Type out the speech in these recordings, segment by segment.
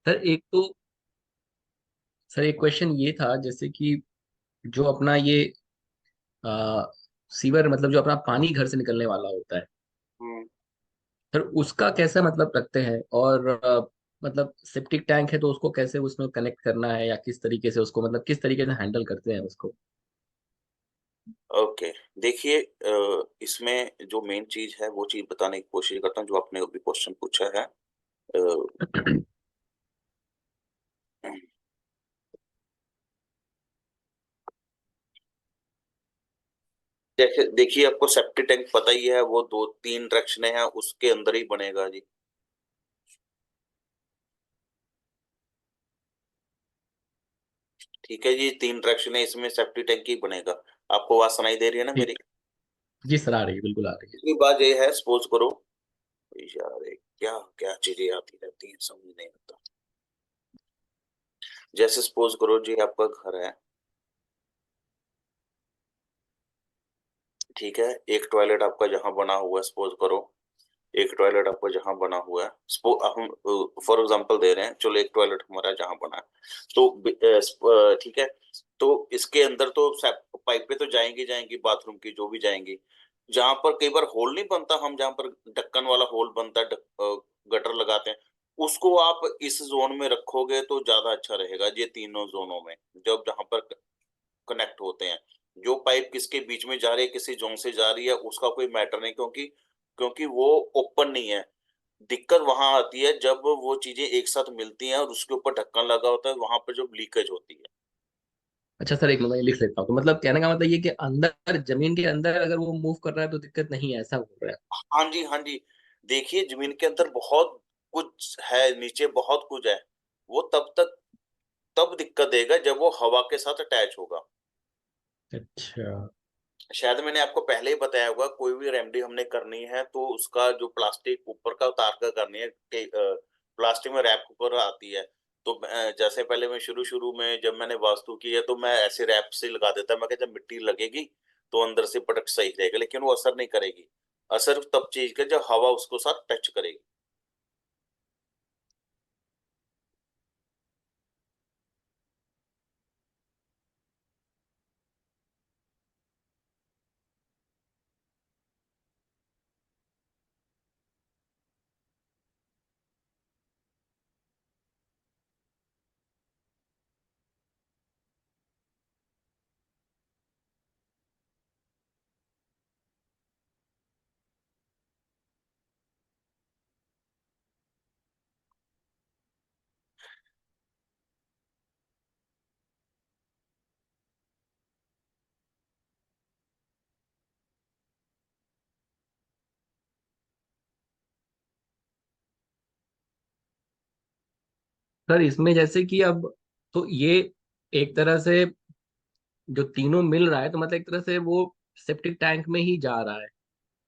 Sir एक question ये था, जैसे कि जो अपना ये सीवर मतलब जो अपना पानी घर से निकलने वाला होता है, हम्म। सर उसका कैसा मतलब रखते हैं, और मतलब सेप्टिक टैंक है तो उसको कैसे उसमें कनेक्ट करना है, या किस तरीके से उसको मतलब किस तरीके से हैंडल करते हैं उसको। ओके, देखिए, इसमें जो मेन चीज है वो चीज बताने की कोशिश करता हूँ जो आपने अभी क्वेश्चन पूछा है। अ, देखिए, आपको सेप्टिक टैंक पता ही है, वो दो तीन डायरेक्शन है उसके अंदर ही बनेगा जी। ठीक है जी, तीन डायरेक्शन है इसमें, सेप्टिक टैंक ही बनेगा। आपको आवाज सुनाई दे रही है ना मेरी? ठीक। जी सर, आ रही है, बिल्कुल आ रही है। दूसरी बात ये है, सपोज करो यार, क्या क्या चीजें आती रहती हैं समझ नहीं आता। जैसे सपोज करो जी, आपका घर है, ठीक है, एक टॉयलेट आपका जहां बना हुआ है, सपोज करो एक टॉयलेट आपका जहां बना हुआ है, हम फॉर एग्जांपल दे रहे हैं, चलो एक टॉयलेट हमारा जहां बना है, तो ठीक है, तो इसके अंदर तो पाइपें तो जाएंगी जाएंगी बाथरूम की, जो भी जाएंगी, जहां पर कई बार होल नहीं बनता, हम जहां पर ढक्कन वाला होल बनता है, गटर लगाते हैं, उसको आप इस जोन में रखोगे तो ज्यादा अच्छा रहेगा, ये तीनों जोनों में, जब जहां पर कनेक्ट होते हैं, जो पाइप किसके बीच में जा रही है, किसी जोन से जा रही है, उसका कोई मैटर नहीं, क्योंकि क्योंकि वो ओपन नहीं है। दिक्कत वहां आती है जब वो चीजें एक साथ मिलती हैं और उसके ऊपर ढक्कन लगा होता है, वहां पर जब लीकेज होती है। अच्छा सर, एक मिनट मैं लिख लेता हूँ। तो मतलब कहने का मतलब ये कि अंदर जमीन के अंदर अगर वो मूव कर रहा है तो दिक्कत नहीं है, ऐसा बोल रहा है। हाँ जी, हाँ जी। देखिए, जमीन के अंदर बहुत कुछ है, नीचे बहुत कुछ है, वो तब दिक्कत देगा जब वो हवा के साथ अटैच होगा। अच्छा। शायद मैंने आपको पहले ही बताया होगा, कोई भी रेमेडी हमने करनी है तो उसका जो प्लास्टिक ऊपर का उतार कर करनी है, प्लास्टिक में रैप ऊपर आती है, तो जैसे पहले मैं शुरू शुरू में जब मैंने वास्तु की है तो मैं ऐसे रैप से लगा देता, मैं जब मिट्टी लगेगी तो अंदर से प्रोडक्ट सही रहेगा, लेकिन वो असर नहीं करेगी। असर तब चीज का जब हवा उसको साथ टच करेगी। सर इसमें जैसे कि अब, तो ये एक तरह से जो तीनों मिल रहा है, तो मतलब एक तरह से वो सेप्टिक टैंक में ही जा रहा है।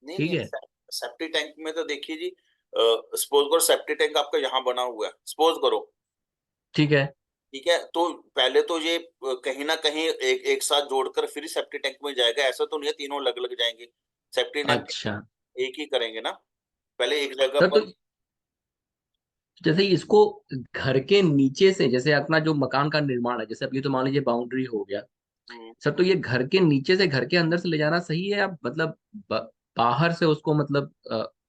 नहीं ठीक नहीं, है। सेप्टिक टैंक में तो देखिए जी, सपोज करो सेप्टिक टैंक आपका यहाँ बना हुआ है, सपोज करो, ठीक है। ठीक है, तो पहले तो ये कहीं ना कहीं एक एक साथ जोड़कर फिर सेप्टिक टैंक में जाएगा, ऐसा तो नहीं है तीनों अलग अलग जाएंगे। सेप्टिक टैंक अच्छा एक ही करेंगे ना, पहले एक जगह सर, तो पर। जैसे इसको घर के नीचे से, जैसे अपना जो मकान का निर्माण है, जैसे अब ये तो मान लीजिए बाउंड्री हो गया हम्म, सर, तो ये घर के नीचे से घर के अंदर से ले जाना सही है, या मतलब बाहर से उसको मतलब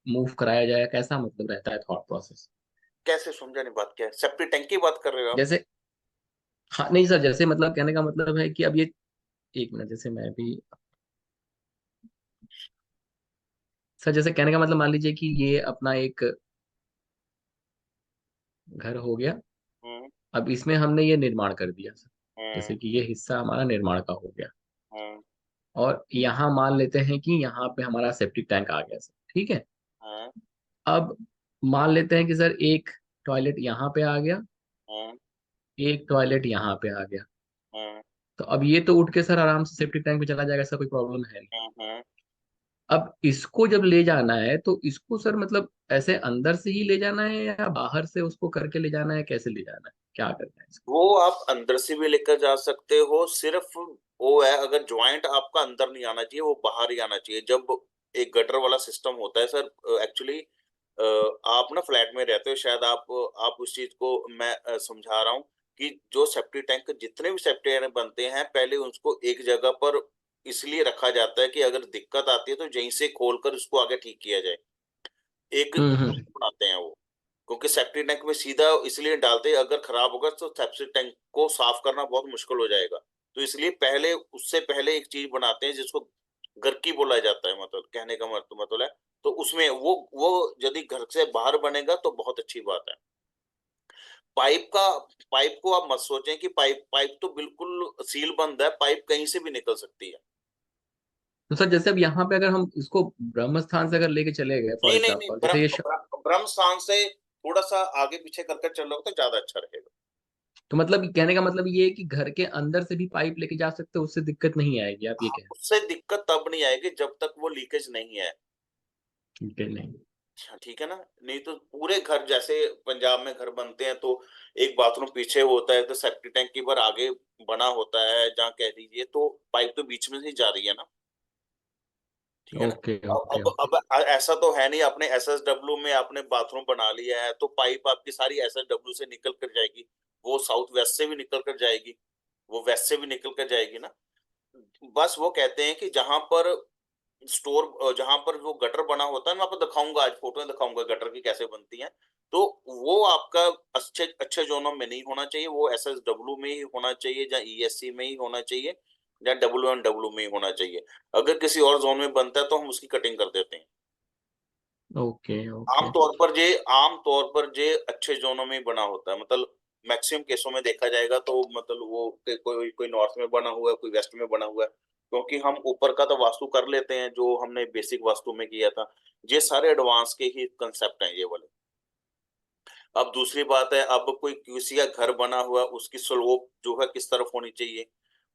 मूव कराया जाए, कैसा मतलब रहता है थॉट प्रोसेस। कैसे समझा नहीं, बात क्या है, सेप्टिक टैंक की बात कर रहे हो आप? जैसे, हाँ नहीं सर, जैसे मतलब कहने का मतलब है कि अब ये, एक मिनट, जैसे मैं भी, सर जैसे कहने का मतलब मान लीजिए कि ये अपना एक घर हो गया। हम्म, अब इसमें हमने ये निर्माण कर दिया सर, हम्म, जैसे कि ये हिस्सा हमारा निर्माण का हो गया, हम्म, और यहाँ मान लेते हैं कि यहाँ पे हमारा सेप्टिक टैंक आ गया सर। ठीक है। हम्म, अब मान लेते हैं कि सर एक टॉयलेट यहाँ पे आ गया, हम्म, एक टॉयलेट यहाँ पे आ गया। हम्म, तो अब ये तो उठ के सर आराम से सेप्टिक टैंक में चला जाएगा, ऐसा कोई प्रॉब्लम है नहीं। हम्म। अब इसको जब ले जाना है तो इसको सर मतलब ऐसे अंदर से ही ले जाना है, या बाहर से उसको करके ले जाना है, कैसे ले जाना है, क्या करना है इसको। वो आप अंदर से भी लेकर जा सकते हो, सिर्फ वो है, अगर ज्वाइंट आपका अंदर नहीं आना चाहिए, वो बाहर ही आना चाहिए, जब एक गटर वाला सिस्टम होता है सर, एक्चुअली आप ना फ्लैट में रहते हो, शायद आप उस चीज को मैं समझा रहा हूँ कि जो सेप्टी टैंक, जितने भी सेप्टी टैंक बनते हैं, पहले उसको एक जगह पर इसलिए रखा जाता है कि अगर दिक्कत आती है तो यहीं से खोलकर उसको आगे ठीक किया जाए। एक हम्म। बनाते हैं वो, क्योंकि सेप्टी टैंक में सीधा इसलिए डालते हैं, अगर खराब होगा तो सेप्टी टैंक को साफ करना बहुत मुश्किल हो जाएगा। तो इसलिए पहले, उससे पहले एक चीज बनाते हैं जिसको गर्की बोला जाता है, मतलब कहने का मतलब है। तो उसमें वो यदि घर से बाहर बनेगा तो बहुत अच्छी बात है। पाइप का पाइप को आप मत सोचें कि पाइप पाइप तो बिल्कुल सील बंद है, पाइप कहीं से भी निकल सकती है। तो सर जैसे अब यहाँ पे अगर हम इसको ब्रह्म स्थान से अगर लेके चले गए फॉर नहीं नहीं नहीं, एग्जांपल, जैसे ये ब्रह्म स्थान से थोड़ा सा आगे पीछे करके चलोगे तो ज्यादा अच्छा रहेगा। तो मतलब कहने का मतलब ये है कि घर के अंदर से भी पाइप लेके जा सकते हो, उससे दिक्कत नहीं आएगी, आप ये हाँ, कह उससे दिक्कत तब नहीं आएगी जब तक वो लीकेज नहीं है। ठीक है नहीं। अच्छा, ठीक है ना। नहीं तो पूरे घर, जैसे पंजाब में घर बनते हैं तो एक बाथरूम पीछे होता है, तो सेप्टी टैंक की बार आगे बना होता है, जहाँ कह दीजिए, तो पाइप तो बीच में से ही जा रही है ना। ठीक है ना। Okay okay okay. अब ऐसा तो है नहीं आपने एसएसडब्ल्यू में आपने बाथरूम बना लिया है तो पाइप आपकी सारी एसएसडब्ल्यू से निकल कर जाएगी। वो साउथ वेस्ट से भी निकल कर जाएगी, वो वेस्ट से भी निकल कर जाएगी ना। बस वो कहते हैं कि जहां पर वो गटर बना होता है, मैं आपको दिखाऊंगा, आज फोटो में दिखाऊंगा गटर की कैसे बनती है। तो वो आपका अच्छे अच्छे जोनों में नहीं होना चाहिए, वो एसएसडब्ल्यू में ही होना चाहिए, या ईएससी में ही होना चाहिए, या डब्ल्यू में ही होना चाहिए। अगर किसी और जोन में बनता है तो हम उसकी कटिंग कर देते हैं। Okay okay. आमतौर पर जे अच्छे जोनों में ही बना होता है, मतलब मैक्सिमम केसों में देखा जाएगा तो मतलब वो कोई कोई नॉर्थ में बना हुआ है, कोई वेस्ट में बना हुआ है, क्योंकि हम ऊपर का तो वास्तु कर लेते हैं जो हमने बेसिक वास्तु में किया था। ये सारे एडवांस के ही कंसेप्ट हैं ये वाले। अब दूसरी बात है, अब कोई किसी का घर बना हुआ है, उसकी स्लोप जो है किस तरफ होनी चाहिए।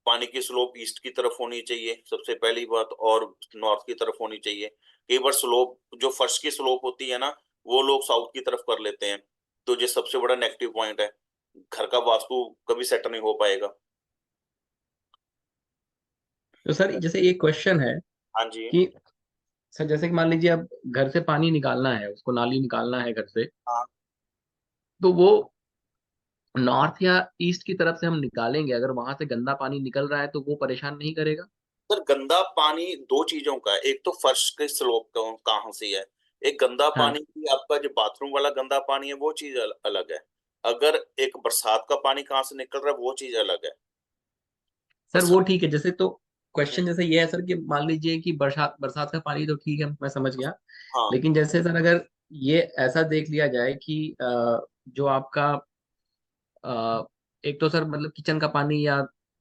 पानी की स्लोप ईस्ट की तरफ होनी चाहिए सबसे पहली बात, और नॉर्थ की तरफ होनी चाहिए। कई बार स्लोप, जो फर्श की स्लोप होती है ना, वो लोग साउथ की तरफ कर लेते हैं। तो ये सबसे बड़ा नेगेटिव पॉइंट है, घर का वास्तु कभी सेट नहीं हो पाएगा। तो सर जैसे एक क्वेश्चन है हाँ जी। कि सर जैसे कि मान लीजिए अब घर से पानी निकालना है, उसको नाली निकालना है घर से, हाँ तो वो नॉर्थ या ईस्ट की तरफ से हम निकालेंगे, अगर वहां से गंदा पानी निकल रहा है तो वो परेशान नहीं करेगा? सर, गंदा पानी दो चीजों का है, एक तो फर्श के स्लोप कहाँ से है। एक गंदा हाँ पानी भी, आपका जो बाथरूम वाला गंदा पानी है वो चीज अलग है। अगर एक बरसात का पानी कहाँ से निकल रहा है वो चीज अलग है। सर वो बरसात। ठीक है, जैसे तो हम्म, क्वेश्चन जैसे ये है सर कि मान लीजिए कि बरसात बरसात का पानी तो ठीक है, मैं समझ गया। हाँ लेकिन जैसे सर अगर ये ऐसा देख लिया जाए कि जो आपका एक तो सर मतलब किचन का पानी या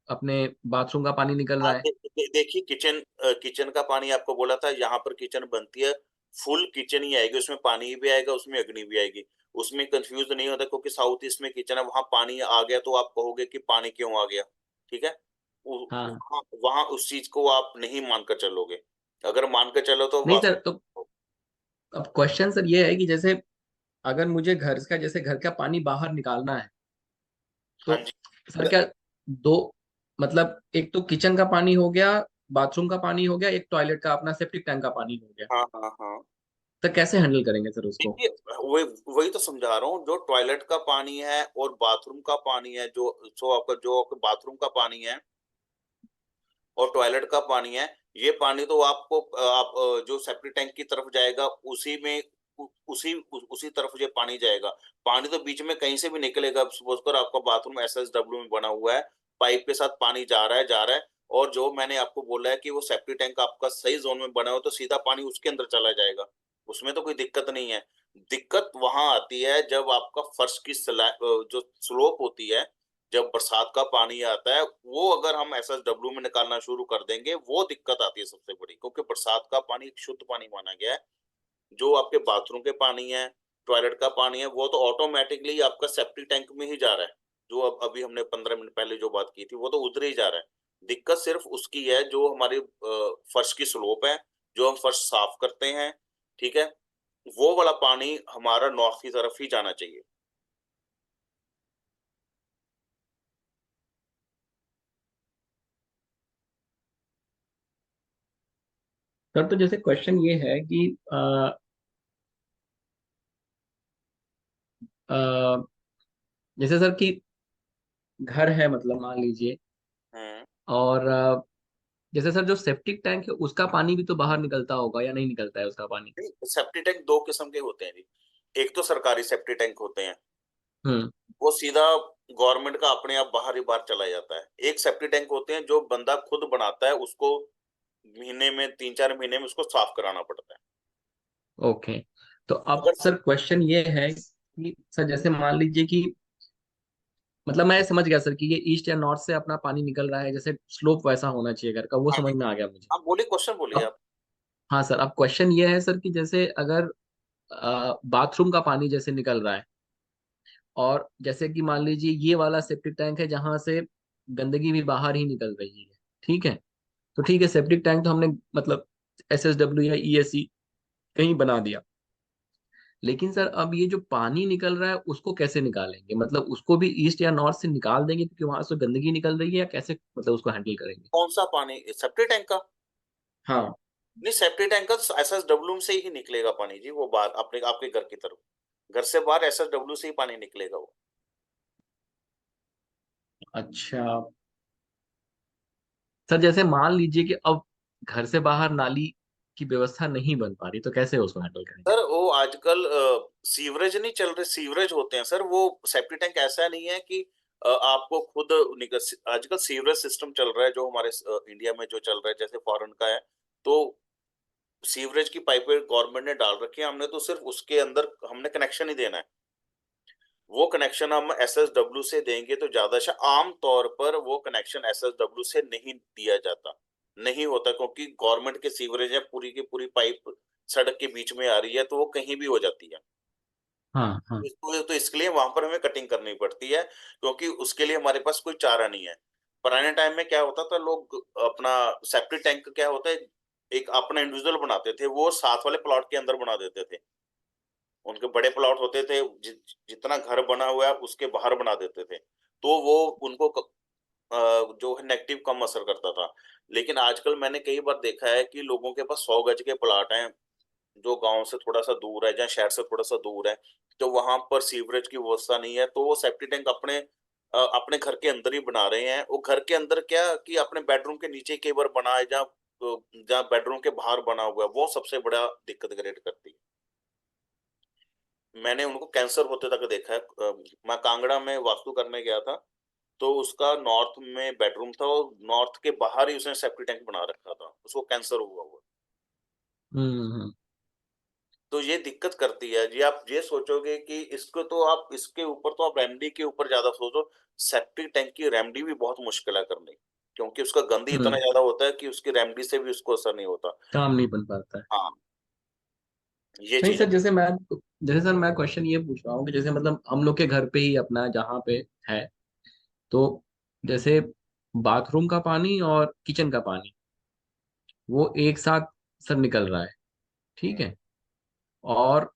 अपने बाथरूम का पानी निकल हाँ, रहा है। देखिए, किचन का पानी आपको बोला था, यहाँ पर किचन बनती है, फुल किचन ही आएगी, उसमें पानी भी आएगा, उसमें अग्नि भी आएगी। उसमें कंफ्यूज नहीं होता, क्योंकि साउथ ईस्ट में किचन है, वहां पानी आ गया तो आप कहोगे कि पानी क्यों आ गया। ठीक है। हाँ वहां वहां उस चीज को आप नहीं मानकर चलोगे। अगर मानकर चलो तो नहीं सर, तो वास्तु। अब क्वेश्चन सर ये है कि जैसे अगर मुझे घर का, जैसे घर का पानी बाहर निकालना है, तो हाँ जी। सर क्या दो, मतलब एक तो किचन का पानी हो गया, बाथरूम का पानी हो गया, एक टॉयलेट का अपना सेप्टिक टैंक का पानी हो गया, हाँ हाँ हाँ। तो कैसे हैंडल करेंगे सर उसको? देखिए, वही वही तो समझा रहा हूँ, जो टॉयलेट का पानी है और बाथरूम का पानी है, जो आपका बाथरूम का पानी है और टॉयलेट का पानी है, ये पानी तो जो सेप्टिक टैंक की तरफ जाएगा, उसी में उसी तरफ ये पानी जाएगा। पानी तो बीच में कहीं से भी निकलेगा। सपोज कर आपका बाथरूम एसएसडब्ल्यू में बना हुआ है, पाइप के साथ पानी जा रहा है, और जो मैंने आपको बोला है कि वो सेप्टिक टैंक आपका सही जोन में बना हो तो सीधा पानी उसके अंदर चला जाएगा। उसमें तो कोई दिक्कत नहीं है। दिक्कत वहां आती है जब आपका फर्श की जो स्लोप होती है, जब बरसात का पानी आता है, वो अगर हम एसएसडब्ल्यू में निकालना शुरू कर देंगे, वो दिक्कत आती है सबसे बड़ी, क्योंकि बरसात का पानी एक शुद्ध पानी माना गया है। जो आपके बाथरूम के पानी है, टॉयलेट का पानी है, वो तो ऑटोमेटिकली आपका सेप्टिक टैंक में ही जा रहा है। जो अब अभी हमने 15 मिनट पहले जो बात की थी, वो तो उधर ही जा रहा है। दिक्कत सिर्फ उसकी है जो हमारी फर्श की स्लोप है, जो हम फर्श साफ करते हैं। ठीक है। वो वाला पानी हमारा नॉर्थ की तरफ ही जाना चाहिए। सर तो जैसे क्वेश्चन ये है कि जैसे सर कि घर है, मतलब मान लीजिए, हम्म। और जैसे सर जो सेप्टिक टैंक है उसका पानी भी तो बाहर निकलता होगा या नहीं निकलता है उसका पानी? सेप्टी टैंक दो किस्म के होते हैं जी। एक तो सरकारी सेप्टी टैंक होते हैं, हम्म। वो सीधा गवर्नमेंट का अपने आप बाहर ही बाहर चला जाता है। एक सेप्टी टैंक होते हैं जो बंदा खुद बनाता है, उसको महीने में 3-4 महीने में उसको साफ कराना पड़ता है। ओके। तो अब अगर सर क्वेश्चन ये है कि सर जैसे मान लीजिए कि मतलब मैं समझ गया सर कि ये ईस्ट या नॉर्थ से अपना पानी निकल रहा है, जैसे स्लोप वैसा होना चाहिए घर का, वो हाँ जी, समझ में आ गया मुझे। आप बोलिए, क्वेश्चन बोलिए अब आप। हाँ सर, अब क्वेश्चन ये है सर कि जैसे अगर बाथरूम का पानी जैसे निकल रहा है, और जैसे कि मान लीजिए ये वाला सेप्टिक टैंक है जहां से गंदगी भी बाहर ही निकल रही है, ठीक है, तो ठीक है, सेप्टिक टैंक तो हमने मतलब SSW या ESE कहीं बना दिया, लेकिन सर अब ये जो पानी निकल रहा है उसको कैसे निकालेंगे? मतलब उसको भी ईस्ट या नॉर्थ से निकाल देंगे क्योंकि वहां से गंदगी निकल रही है, या कैसे मतलब उसको हैंडल करेंगे? कौन सा पानी, सेप्टी टैंक का? हाँ। नहीं, सेप्टी टैंक का एसएसडब्ल्यू से ही निकलेगा पानी जी, वो बाहर अपने आपके घर की तरफ। घर से बाहर एसएसडब्ल्यू से ही पानी निकलेगा वो। अच्छा सर, जैसे मान लीजिए कि अब घर से बाहर नाली की व्यवस्था नहीं बन पा रही, तो कैसे उसको हैंडल करेंगे? सर वो आजकल सीवरेज नहीं चल रहे, सीवरेज होते हैं सर। वो सेप्टी टैंक ऐसा नहीं है कि आपको खुद निकल। आजकल सीवरेज सिस्टम चल रहा है जो हमारे इंडिया में जो चल रहा है, जैसे फॉरेन का है। तो सीवरेज की पाइपें गवर्नमेंट ने डाल रखी है, हमने तो सिर्फ उसके अंदर हमने कनेक्शन ही देना है। वो कनेक्शन हम एसएसडब्ल्यू से देंगे तो ज्यादा अच्छा। आम तौर पर वो कनेक्शन एसएसडब्ल्यू से नहीं दिया जाता, नहीं होता, क्योंकि गवर्नमेंट के सीवरेज है, पूरी की पूरी पाइप सड़क के बीच में आ रही है, तो वो कहीं भी हो जाती है। हाँ हाँ। तो इसके लिए वहां पर हमें कटिंग करनी पड़ती है, क्योंकि उसके लिए हमारे पास कोई चारा नहीं है। पुराने टाइम में क्या होता था, लोग अपना सेप्टिक टैंक क्या होता है, एक अपना इंडिविजुअल बनाते थे, वो साथ वाले प्लॉट के अंदर बना देते थे। उनके बड़े प्लॉट होते थे, जितना घर बना हुआ है उसके बाहर बना देते थे। तो वो उनको जो है नेगेटिव कम असर करता था। लेकिन आजकल मैंने कई बार देखा है कि लोगों के पास 100 गज के प्लॉट हैं, जो गांव से थोड़ा सा दूर है, जहाँ शहर से थोड़ा सा दूर है, तो वहां पर सीवरेज की व्यवस्था नहीं है, तो वो सेप्टी टैंक अपने घर के अंदर ही बना रहे हैं। वो घर के अंदर क्या कि अपने बेडरूम के नीचे कई बार बना है, जहाँ जहाँ बेडरूम के बाहर बना हुआ है, वो सबसे बड़ा दिक्कत क्रिएट करती है। मैंने उनको कैंसर होते तक देखा है। मैं कांगड़ा में वास्तु करने गया था, तो उसका नॉर्थ में बेडरूम था, और नॉर्थ के बाहर ही उसने सेप्टी टैंक बना रखा था, उसको कैंसर हुआ हुआ। हम्म। तो ये दिक्कत करती है जी। आप ये सोचोगे कि इसको तो आप इसके ऊपर तो आप रेमडी के ऊपर ज्यादा सोचो। सेप्टिक टैंक की रेमडी भी बहुत मुश्किल है करनी, क्योंकि उसका गंद ही इतना हम्म। ज्यादा होता है कि उसकी रेमडी से भी उसको असर नहीं होता। काम नहीं बन पाता है। हाँ, ये नहीं चीज है। सर, जैसे सर मैं क्वेश्चन ये पूछ रहा हूँ कि जैसे मतलब हम लोग के घर पे ही अपना जहाँ पे है, तो जैसे बाथरूम का पानी और किचन का पानी वो एक साथ सर निकल रहा है, ठीक हम्म, है, और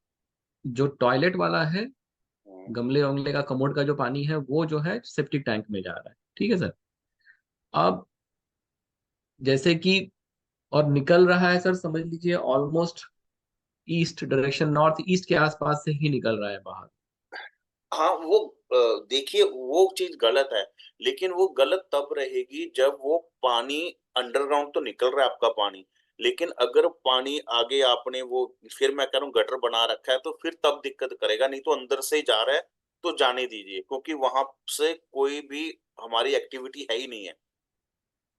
जो टॉयलेट वाला है, हम्म, गमले वमले का, कमोड का जो पानी है वो जो है सेप्टिक टैंक में जा रहा है, ठीक है सर। अब जैसे कि और निकल रहा है सर, समझ लीजिए almost east direction, north east के आसपास से ही निकल रहा है बाहर। हाँ वो देखिए वो चीज गलत है। लेकिन वो गलत तब रहेगी जब वो पानी अंडरग्राउंड तो निकल रहा है आपका पानी, लेकिन अगर पानी आगे आपने वो, फिर मैं कह रहा हूँ गटर बना रखा है, तो फिर तब दिक्कत करेगा। नहीं तो अंदर से ही जा रहा है तो जाने दीजिए, क्योंकि वहां से कोई भी हमारी एक्टिविटी है ही नहीं है,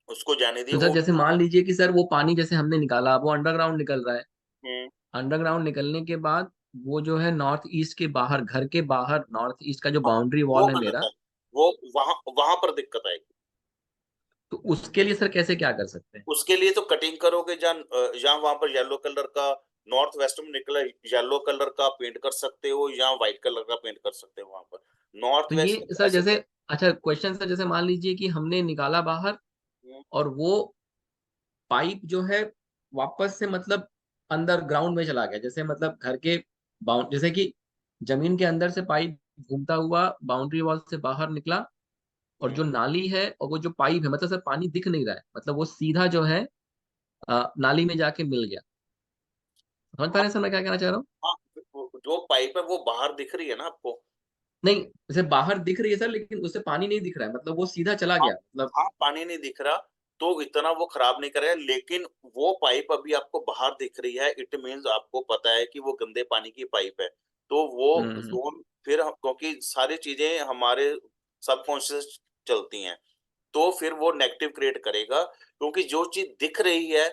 उसको जाने दिए तो सर वो। जैसे मान लीजिए कि सर वो पानी जैसे हमने निकाला वो अंडरग्राउंड निकल रहा है, हम्म, अंडरग्राउंड निकलने के बाद वो जो है नॉर्थ ईस्ट के बाहर, घर के बाहर नॉर्थ ईस्ट का जो हाँ, बाउंड्री वो वॉल है गलत मेरा, है। वो वहां वहां पर दिक्कत आएगी। तो उसके लिए सर कैसे क्या कर सकते हैं? उसके लिए तो कटिंग करोगे, जहाँ जहाँ वहां पर येलो कलर का नॉर्थ वेस्ट में निकला, येलो कलर का पेंट कर सकते हो, या व्हाइट कलर का पेंट कर सकते हो वहां पर। नॉर्थ तो वेस्ट ये में सर ऐसे। जैसे, अच्छा क्वेश्चन सर, जैसे मान लीजिए कि हमने निकाला बाहर, हम्म, और वो पाइप जो है वापस से मतलब अंदर ग्राउंड में चला गया, जैसे मतलब घर के बाउंड, जैसे कि जमीन के अंदर से पाइप घूमता हुआ बाउंड्री वॉल से बाहर निकला, और हम्म। जो नाली है और वो जो पाइप है, मतलब सर पानी दिख नहीं रहा है, मतलब वो सीधा जो है नाली में जाके मिल गया। समझ पा रहे हाँ, हैं सर मैं क्या कहना चाह रहा हूँ? हाँ, जो पाइप है वो बाहर दिख रही है ना आपको। नहीं, जैसे बाहर दिख रही है सर, लेकिन उससे पानी नहीं दिख रहा है, मतलब वो सीधा चला हाँ, गया मतलब। हाँ, पानी नहीं दिख रहा तो इतना वो खराब नहीं करेगा, लेकिन वो पाइप अभी आपको बाहर दिख रही है, इट मीन्स आपको पता है कि वो गंदे पानी की पाइप है। तो वो हम्म। जोन फिर क्योंकि सारी चीजें हमारे सबकॉन्शियस चलती हैं, तो फिर वो नेगेटिव क्रिएट करेगा, क्योंकि जो चीज दिख रही है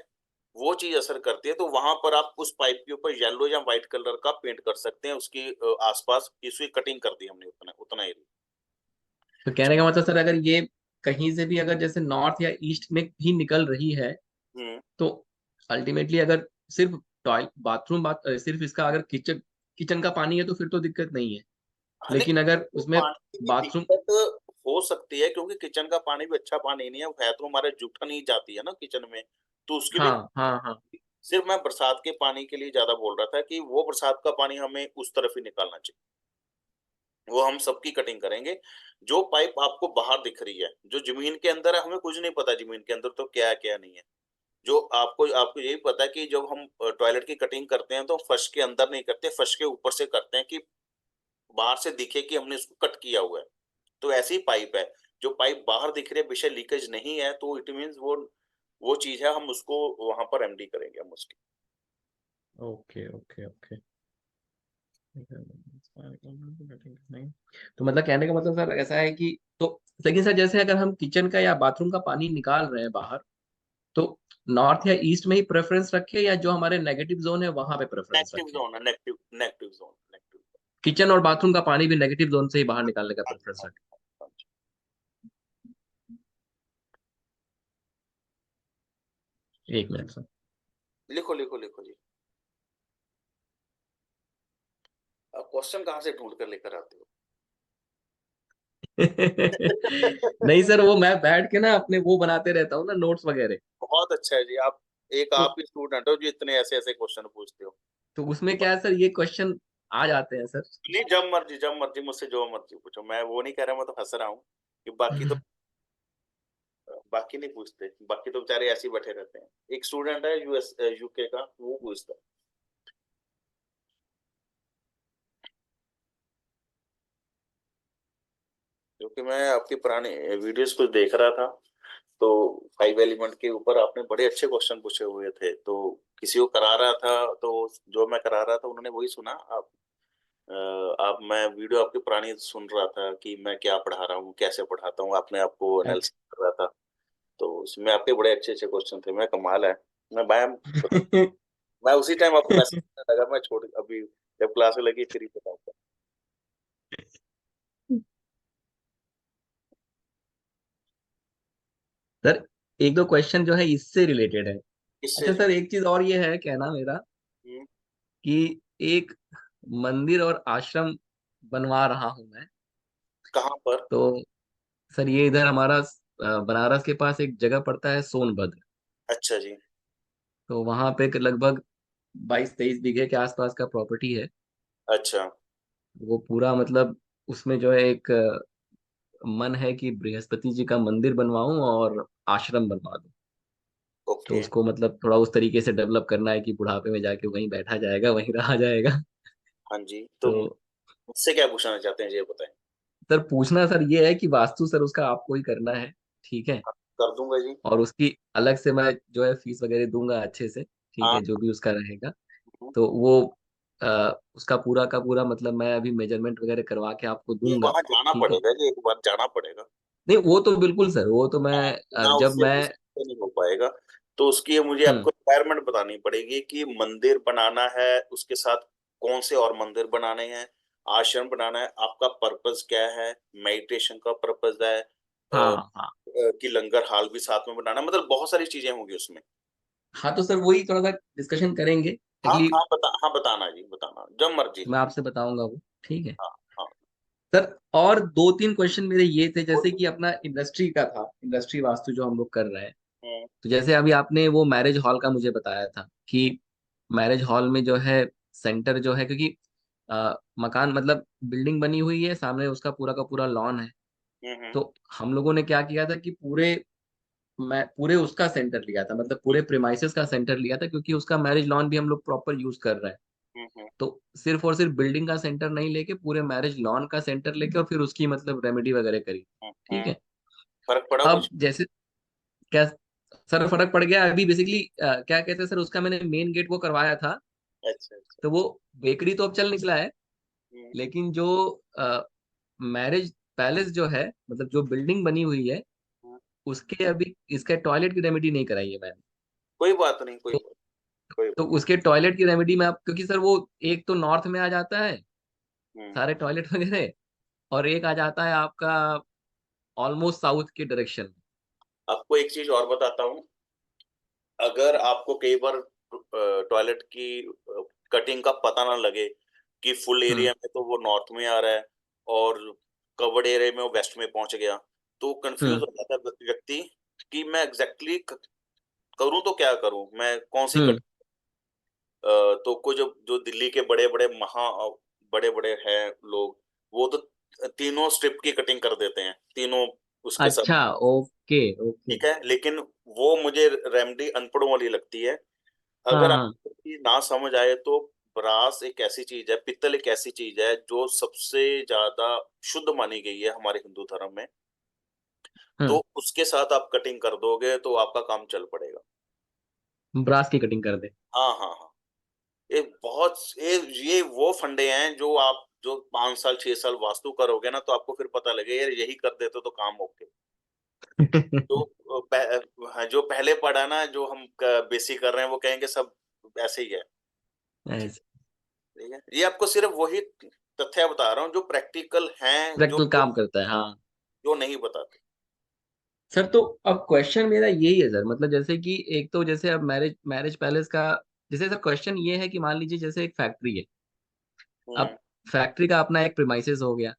वो चीज असर करती है। तो वहां पर आप उस पाइप के ऊपर येलो या व्हाइट कलर का पेंट कर सकते हैं, उसकी आसपास इसकी कटिंग कर दी हमने, उतना उतना ही। तो कहने का मतलब सर, अगर ये कहीं से भी अगर जैसे नॉर्थ या ईस्ट में भी निकल रही है, हम्म। तो अल्टीमेटली अगर सिर्फ टॉयलेट बाथरूम सिर्फ इसका अगर किचन किचन का पानी है तो फिर तो दिक्कत नहीं है। हाँ, नहीं, लेकिन अगर वो उसमें पानी की बाथरूम। दिक्कत हो सकती है, क्योंकि किचन का पानी भी अच्छा पानी नहीं है तो हमारे जूठन ही जाती है ना किचन में, तो उसकी भी। हाँ हाँ हाँ। सिर्फ मैं बरसात के पानी के लिए ज्यादा बोल रहा था कि वो बरसात का पानी हमें उस तरफ ही निकालना चाहिए, वो हम सबकी कटिंग करेंगे। जो पाइप आपको बाहर दिख रही है, जो जमीन के अंदर है, हमें कुछ नहीं पता जमीन के अंदर तो क्या है क्या नहीं है। जो आपको आपको यही पता है कि जब हम टॉयलेट की कटिंग करते हैं तो फर्श के अंदर नहीं करते, फर्श के ऊपर से करते हैं, कि बाहर से दिखे कि हमने इसको कट किया हुआ है। तो ऐसी पाइप है, जो पाइप बाहर दिख रही है, बेशक लीकेज नहीं है, तो इट मीन्स वो चीज है, हम उसको वहां पर एमडी करेंगे हम उसकी। Okay okay okay. तो मतलब कहने का मतलब सर ऐसा है कि, तो लेकिन सर जैसे अगर हम किचन का या बाथरूम का पानी निकाल रहे हैं बाहर, तो नॉर्थ या ईस्ट में ही प्रेफरेंस रखे, या जो हमारे नेगेटिव जोन है वहां पे प्रेफरेंस नेगेटिव रखे? जोन है, negative negative zone, negative. Kitchen और बाथरूम का पानी भी नेगेटिव जोन से ही बाहर निकालने का हाँ जी, प्रेफरेंस हाँ रखे? जी, हाँ जी। एक मिनट सर। लिखो लिखो लिखो जी। आप क्वेश्चन कहाँ से ढूंढ कर लेकर आते हो? नहीं सर, वो मैं बैठ के ना अपने वो बनाते रहता हूँ ना, नोट्स वगैरह। बहुत अच्छा है जी, तो आप ही स्टूडेंट हो जो इतने ऐसे ऐसे क्वेश्चन पूछते हो। तो उसमें क्या है सर, ये क्वेश्चन आ जाते हैं सर। नहीं, जब मर्जी मुझसे जो मर्जी पूछो, मैं वो नहीं कह रहा, मैं तो हंस रहा हूँ कि बाकी नहीं पूछते, बाकी तो बेचारे ऐसे ही बैठे रहते हैं। एक स्टूडेंट है यूके का, वो पूछता है। क्योंकि मैं आपकी पुरानी वीडियोस कुछ देख रहा था, तो 5 एलिमेंट के ऊपर आपने बड़े अच्छे क्वेश्चन पूछे हुए थे, तो किसी को करा रहा था, तो जो मैं करा रहा था उन्होंने वही सुना। आप मैं वीडियो आपकी पुरानी सुन रहा था कि मैं क्या पढ़ा रहा हूँ, कैसे पढ़ाता हूँ, आपने आपको एनालिसिस अच्छा। कर रहा था। तो उसमें आपके बड़े अच्छे अच्छे क्वेश्चन थे, मैं कमाल है। मैम, मैं उसी टाइम आपको मैसेज करने लगा, मैं छोड़ अभी जब क्लास में लगी फिर ही बताऊंगा। सर एक दो क्वेश्चन जो है इससे रिलेटेड है। किससे अच्छा जी? सर, एक चीज और ये है कहना मेरा, हम्म, कि एक मंदिर और आश्रम बनवा रहा हूं मैं। कहाँ पर? तो सर ये इधर हमारा बनारस के पास एक जगह पड़ता है सोनभद्र। अच्छा जी। तो वहां पे लगभग 22-23 बीघे के आसपास का प्रॉपर्टी है। अच्छा। वो पूरा मतलब उसमें जो है एक मन है कि बृहस्पति जी का मंदिर बनवाऊं और आश्रम बनवा दूं। तो ओके। उसको मतलब थोड़ा उस तरीके से डेवलप करना है कि बुढ़ापे में जाके वहीं बैठा जाएगा, वहीं रहा जाएगा। हाँ जी, तो तो मुझसे क्या पूछना चाहते हैं ये बताएं। सर पूछना सर ये है कि वास्तु सर उसका आपको ही करना है, ठीक है? कर दूंगा जी। और उसकी अलग से मैं जो है फीस वगैरह दूंगा अच्छे से, ठीक हाँ। है, जो भी उसका रहेगा। तो वो उसका पूरा का पूरा मतलब मैं अभी मेजरमेंट वगैरह करवा के आपको ये दूंगा, वहां जाना ठीक है? पड़ेगा जी, एक बार जाना पड़ेगा। नहीं वो तो बिल्कुल सर, वो तो मैं हाँ, ना जब उससे मैं। उससे नहीं हो पाएगा। तो उसकी मुझे हम्म। आपको रिक्वायरमेंट बतानी पड़ेगी कि मंदिर बनाना है, उसके साथ कौन से और मंदिर बनाने हैं, आश्रम बनाना है, आपका पर्पस क्या है, मेडिटेशन का पर्पस है, हाँ हाँ कि लंगर हाल भी साथ में बनाना, मतलब बहुत सारी चीजें होंगी उसमें। हाँ। तो सर वही थोड़ा सा डिस्कशन करेंगे हाँ, एक्चुअली। हाँ, बताना जी, बताना जब मर्जी। मैं आपसे बताऊंगा वो, ठीक है? हाँ, हाँ। सर और दो तीन क्वेश्चन मेरे ये थे, जैसे कि अपना इंडस्ट्री का था, इंडस्ट्री वास्तु जो हम लोग कर रहे हैं। हम्म, तो जैसे अभी आपने वो मैरिज हॉल का मुझे बताया था कि मैरिज हॉल में जो है सेंटर जो है, क्योंकि मकान मतलब बिल्डिंग बनी हुई है, सामने उसका पूरा का पूरा लॉन है। हम्म, तो हम लोगों ने क्या किया था कि मैं पूरे उसका सेंटर लिया था, मतलब पूरे प्रेमाइसेस का सेंटर लिया था, क्योंकि उसका मैरिज लॉन भी हम लोग प्रॉपर यूज कर रहे हैं। हम्म। तो सिर्फ और सिर्फ बिल्डिंग का सेंटर नहीं लेके पूरे मैरिज लॉन का सेंटर लेके और फिर उसकी मतलब रेमेडी वगैरह करी। ठीक है। फर्क पड़ा अब कुछ? जैसे क्या सर फर्क पड़ गया अभी बेसिकली, क्या कहते हैं सर, उसका मैंने मेन गेट वो करवाया था। अच्छा अच्छा। तो वो बेकरी तो अब चल निकला है, हम्म। लेकिन जो मैरिज पैलेस जो है, मतलब जो बिल्डिंग बनी हुई है, हम्म। उसके अभी इसके टॉयलेट की रेमेडी नहीं कराई है मैंने। कोई बात नहीं, कोई तो बात, कोई तो बात। उसके टॉयलेट की रेमेडी में आप, क्योंकि सर वो एक तो नॉर्थ में आ जाता है हम्म। सारे टॉयलेट वगैरह, और एक आ जाता है आपका ऑलमोस्ट साउथ के डायरेक्शन में। आपको एक चीज और बताता हूँ। अगर आपको कई बार टॉयलेट की कटिंग का पता ना लगे कि फुल एरिया हम्म। में तो वो नॉर्थ में आ रहा है और कवर्ड एरिया में वो वेस्ट में पहुंच गया, तो कंफ्यूज हम्म। हो जाता है व्यक्ति कि मैं एग्जैक्टली करूं तो क्या करूं, मैं कौन सी हम्म। कट। तो कुछ जो जो दिल्ली के बड़े बड़े बड़े बड़े हैं लोग, वो तो तीनों स्ट्रिप की कटिंग कर देते हैं, तीनों उसके साथ। अच्छा। Okay okay. ठीक है, लेकिन वो मुझे रेमेडी अनपढ़ों वाली लगती है। हाँ अगर हाँ। आपको ये ना समझ आए तो ब्रास एक ऐसी चीज है, पित्तल एक ऐसी चीज है जो सबसे ज्यादा शुद्ध मानी गई है हमारे हिंदू धर्म में। तो हम्म। उसके साथ आप कटिंग कर दोगे तो आपका काम चल पड़ेगा। ब्रास की कटिंग कर दे। हाँ हाँ हाँ। ये बहुत ये वो फंडे हैं जो आप जो 5 साल 6 साल वास्तु करोगे ना, तो आपको फिर पता लगे यार यही कर देते तो काम ओके। तो जो पहले पढ़ा ना, जो हम बेसिक कर रहे हैं, वो कहेंगे सब ऐसे ही है। ऐसे ठीक है, ये आपको सिर्फ वही तथ्य बता रहा हूँ जो प्रैक्टिकल हैं, जो प्रैक्टिकल काम करता है, हाँ। जो नहीं बताते। सर तो अब क्वेश्चन मेरा यही है सर, मतलब जैसे कि एक तो जैसे अब मैरिज मैरिज पैलेस का, जैसे सर क्वेश्चन ये है कि मान लीजिए जैसे एक फैक्ट्री है। हम्म। अब फैक्ट्री का अपना एक प्रिमाइसेस हो गया।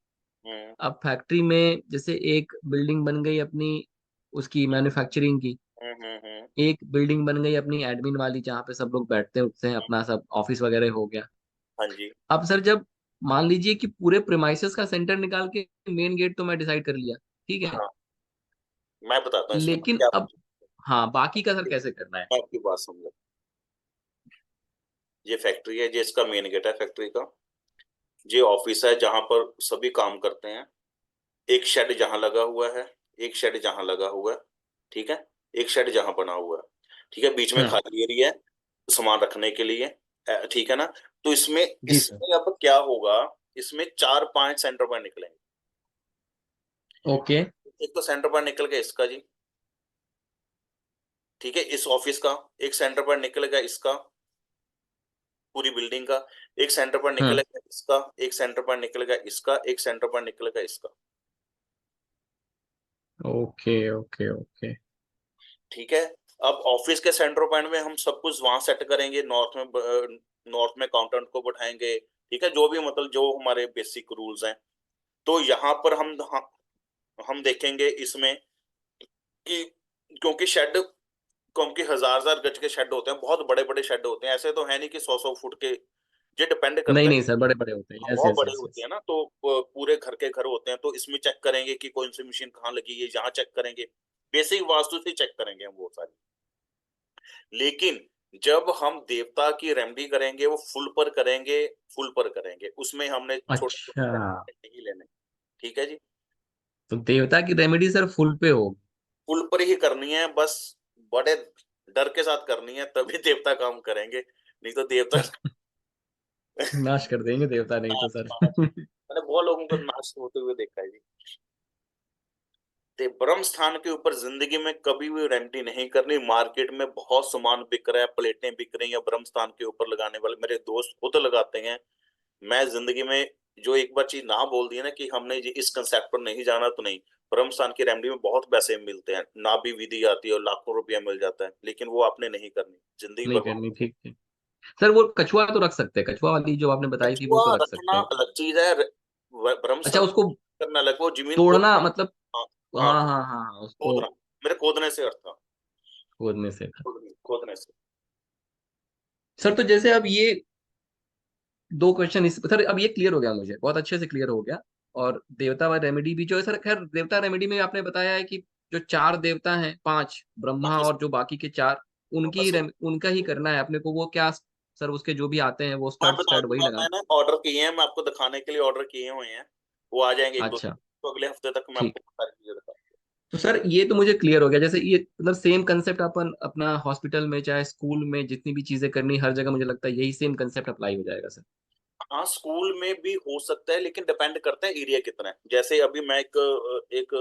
हम्म। अब फैक्ट्री में जैसे एक बिल्डिंग बन गई अपनी, उसकी मैन्युफैक्चरिंग की। हम्म। एक बिल्डिंग बन गई अपनी एडमिन वाली, जहाँ पे सब लोग बैठते हैं उठते हैं, अपना सब ऑफिस वगैरह हो गया। हाँ जी। अब सर जब मान लीजिए कि पूरे प्रिमाइसेस का सेंटर निकाल के मेन गेट तो मैं डिसाइड कर लिया, ठीक है। हाँ, मैं बताता हूँ इसमें लेकिन क्या। अब हाँ, बाकी का सर कैसे करना है? मैं आपकी बात समझा। ये फैक्ट्री है, ये इसका मेन गेट है फैक्ट्री का। ये ऑफिस है जहाँ पर सभी काम करते हैं। एक शेड जहाँ लगा हुआ है, एक शेड जहाँ लगा हुआ है। ठीक है, एक शेड जहाँ बना हुआ है। ठीक है, बीच में हम्म। खाली एरिया है सामान रखने के लिए। ठीक है ना। तो इसमें जी सर। इसमें अब क्या होगा, इसमें 4 5 सेंटर पॉइंट निकलेंगे। ओके। एक तो सेंटर पॉइंट निकल गया इसका जी। ठीक है, इस ऑफिस का। एक सेंटर पॉइंट निकलेगा इसका, पूरी बिल्डिंग का। एक सेंटर पॉइंट हम्म। निकलेगा इसका। एक सेंटर पॉइंट निकलेगा इसका। एक सेंटर पॉइंट निकलेगा इसका। Okay okay okay. ठीक है। अब ऑफिस के सेंटर पॉइंट में हम सब कुछ वहां सेट करेंगे, नॉर्थ में अकाउंटेंट को बैठाएंगे। ठीक है, जो भी मतलब जो हमारे बेसिक रूल्स हैं। तो यहाँ पर हम देखेंगे इसमें कि क्योंकि शेड, क्योंकि हजार हजार गज के शेड होते हैं, बहुत बड़े बड़े शेड होते हैं, ऐसे तो है नहीं कि 100 100 फुट के। ये डिपेंड नहीं करता है। नहीं सर, बड़े बड़े होते हैं, यस बहुत यस बड़े यस होते यस। हैं ना, तो पूरे घर के घर होते हैं, तो इसमें चेक करेंगे कि कौन सी मशीन कहाँ लगी है, यहाँ चेक करेंगे। बेसिक वास्तु से चेक करेंगे हम वो सारी। लेकिन जब हम देवता की रेमेडी करेंगे वो फुल पर करेंगे। फुल पर करेंगे, उसमें हमने छोटे अच्छा, छोटे नहीं लेने। ठीक है जी। तो देवता की रेमेडी सर फुल पे हो? फुल पर ही करनी है बस। बड़े डर के साथ करनी है, तभी देवता काम करेंगे, नहीं तो देवता नाश कर देंगे देवता, नहीं तो नाश सर। नाश। मैंने बहुत लोगों को नाश होते हुए देखा है जी। ते ब्रह्म स्थान के ऊपर जिंदगी में कभी भी रेमेडी नहीं करनी। मार्केट में बहुत सामान बिक रहा है, प्लेटें बिक रही हैं ब्रह्म स्थान के ऊपर लगाने वाले, मेरे दोस्त खुद लगाते हैं। मैं जिंदगी में जो एक बार चीज ना बोल दी है ना कि हमने ये इस कंसेप्ट पर नहीं जाना, तो नहीं। ब्रह्म स्थान की रेमेडी में बहुत पैसे मिलते हैं, ना भी विधि आती है और लाखों रुपया मिल जाता है, लेकिन वो आपने नहीं करनी, जिंदगी नहीं बर्बाद। करनी, ठीक है। सर वो कछुआ तो रख सकते हैं, कछुआ वाली जो आपने बताई थी वो कछुआ तो रख रखना सकते हैं। अलग चीज है, ब्रह्म अच्छा, स्थान उसको करना अलग, वो जमीन खोद। तोड़ना मतलब? हाँ। हाँ, हाँ हाँ हाँ हाँ, उसको खोदना। मेरे खोदने से अर्थ था। खोदने से। खोदने से। सर तो जैसे अब ये दो क्वेश्चन इस सर, अब ये क्लियर हो गया, मुझे बहुत अच्छे से क्लियर हो गया। और देवता व रेमेडी भी जो है सर, खैर देवता रेमेडी में आपने बताया है कि जो चार देवता हैं, पांच ब्रह्मा बाकी और जो बाकी के चार, बस उनका ही करना है अपने को। वो क्या सर उसके जो भी आते हैं वो हाँ स्टड बता स्टड दूं, वही लगा। मैंने ऑर्डर किए हैं, मैं आपको दिखाने के लिए ऑर्डर किए हुए हैं। वो आ जाएंगे एक दो दिन, अच्छा तो अगले हफ्ते तक मैं ठीक। आपको सारी चीजें बता तो सर ये तो मुझे क्लियर हो गया, जैसे ये मतलब सेम कंसेप्ट अपन अपना हॉस्पिटल में चाहे स्कूल में जितनी भी चीजें करनी हर जगह मुझे लगता है यही सेम कंसेप्ट अप्लाई हो जाएगा सर। हाँ स्कूल में भी हो सकता है, लेकिन डिपेंड करता है एरिया कितना है। जैसे अभी मैं एक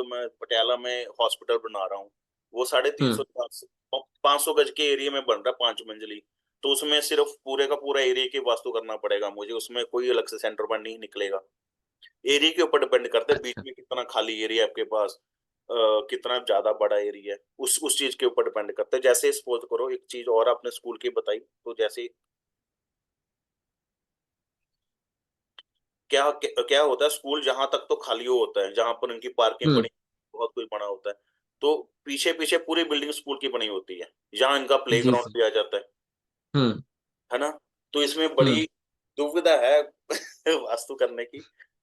मैं पटियाला में हॉस्पिटल बना रहा हूँ, वो 350 हम्म। 500 गज के एरिया में बन रहा है, 5 मंजिली। तो उसमें सिर्फ पूरे का पूरा एरिया की वास्तु करना पड़ेगा मुझे, उसमें कोई अलग से सेंटर पॉइंट नहीं निकलेगा। एरिया के ऊपर डिपेंड करता है, बीच अच्छा में कितना खाली एरिया है आपके पास, कितना ज्यादा बड़ा एरिया है, उस चीज के ऊपर डिपेंड करता है। जैसे सपोज करो, एक चीज और आपने स्कूल की बताई, तो जैसे क्या क्या क्या होता है, स्कूल जहां तक तो खाली होता है, जहां पर उनकी पार्किंग हम्म। बनी, बहुत कुछ बना होता है। तो पीछे पीछे पूरी बिल्डिंग स्कूल की बनी होती है, जहां इनका जी प्लेग्राउंड सर। भी आ जाता हम्म। है ना। तो इसमें बड़ी हम्म। दुविधा है वास्तु करने की।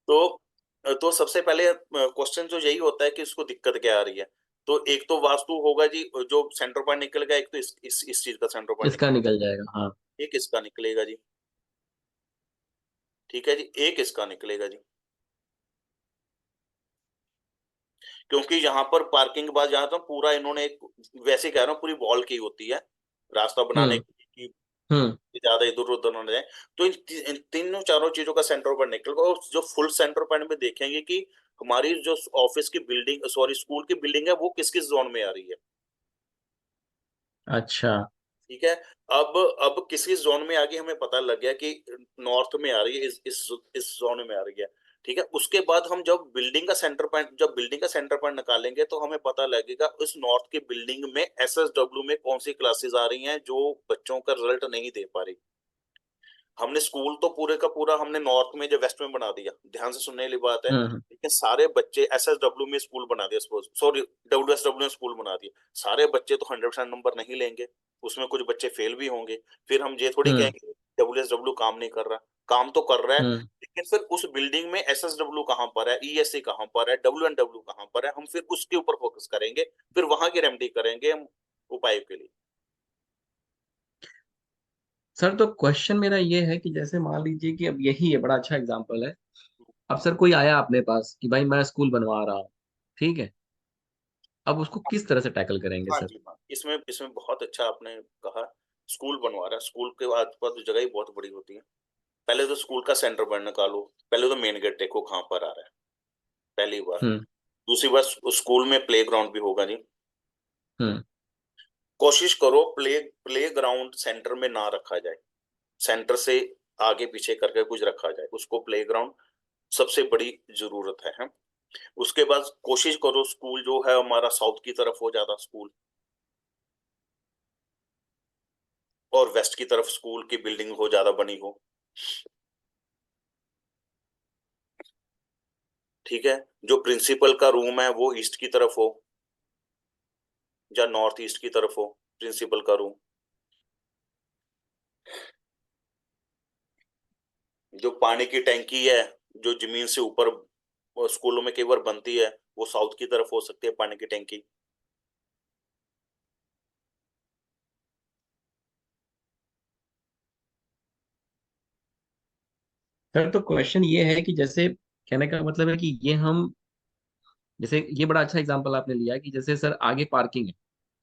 तो सबसे पहले क्वेश्चन जो यही होता है कि इसको दिक्कत क्या आ रही है। तो एक तो वास्तु होगा जी, जो सेंटर पॉइंट निकलेगा, एक तो इस चीज का सेंटर पॉइंट इसका निकलेगा, निकल जाएगा हाँ। एक इसका निकलेगा जी। ठीक है जी, एक इसका निकलेगा जी। क्योंकि यहाँ पर पार्किंग के बाद, जहाँ तो पूरा इन्होंने एक, वैसे कह रहा हूँ, पूरी वॉल की होती है रास्ता बनाने हम्म। की, कि हम्म। ज्यादा इधर उधर ना जाए। तो इन तीनों चारों चीजों का सेंटर पॉइंट निकलेगा, और जो फुल सेंटर पॉइंट में देखेंगे कि हमारी जो ऑफिस की बिल्डिंग, सॉरी स्कूल की बिल्डिंग है, वो किस किस जोन में आ रही है। अच्छा। ठीक है। अब किस किस जोन में आ गई, हमें पता लग गया कि नॉर्थ में आ रही है, इस जोन में आ रही है। ठीक है। उसके बाद हम जब बिल्डिंग का सेंटर पॉइंट निकालेंगे, तो हमें पता लगेगा उस नॉर्थ की बिल्डिंग में एसएसडब्ल्यू में कौन सी क्लासेस आ रही हैं जो बच्चों का रिजल्ट नहीं दे पा रही। हमने स्कूल तो पूरे का पूरा हमने नॉर्थ में जो वेस्ट में बना दिया, ध्यान से सुनने वाली बात है। हम्म। लेकिन सारे बच्चे एसएसडब्ल्यू में स्कूल बना दिया, सपोज सॉरी डब्ल्यूएसडब्ल्यू में स्कूल बना दिया, सारे बच्चे तो 100% नंबर नहीं लेंगे, उसमें कुछ बच्चे फेल भी होंगे। फिर हम ये थोड़ी हम्म। कहेंगे डब्ल्यूएसडब्ल्यू काम नहीं कर रहा, काम तो कर रहा है। हम्म। लेकिन फिर उस बिल्डिंग में एसएसडब्ल्यू कहाँ पर है, ईएससी कहाँ पर है, डब्ल्यू कहाँ पर है, हम फिर उसके ऊपर फोकस करेंगे, फिर वहां की रेमेडी करेंगे हम उपाय के लिए। सर तो क्वेश्चन मेरा ये है कि जैसे मान लीजिए कि अब यही है बड़ा अच्छा एग्जांपल है। अब सर कोई आया अपने पास कि भाई मैं स्कूल बनवा रहा हूँ, ठीक है, अब उसको किस तरह से टैकल करेंगे हाँ सर? जी हाँ, इसमें इसमें बहुत अच्छा आपने कहा। स्कूल बनवा रहा है, स्कूल के आसपास तो जगह ही बहुत बड़ी होती है। पहले तो स्कूल का सेंटर पॉइंट निकालो, पहले तो मेन गेट देखो कहाँ पर आ रहा है, पहली बार। हम्म। दूसरी बात, स्कूल में प्ले ग्राउंड भी होगा जी। हम्म। कोशिश करो प्ले ग्राउंड सेंटर में ना रखा जाए, सेंटर से आगे पीछे करके कुछ रखा जाए उसको, प्ले ग्राउंड सबसे बड़ी जरूरत है, हाँ? उसके बाद कोशिश करो स्कूल जो है हमारा साउथ की तरफ हो ज्यादा स्कूल, और वेस्ट की तरफ स्कूल की बिल्डिंग हो ज्यादा बनी हो। ठीक है। जो प्रिंसिपल का रूम है वो ईस्ट की तरफ हो, या नॉर्थ ईस्ट की तरफ हो प्रिंसिपल का रूम। जो पानी की टैंकी है, जो जमीन से ऊपर स्कूलों में कई बार बनती है, वो साउथ की तरफ हो सकती है पानी की टैंकी। सर तो क्वेश्चन ये है कि जैसे कहने का मतलब है कि ये हम, जैसे ये बड़ा अच्छा एग्जांपल आपने लिया कि जैसे सर आगे पार्किंग है,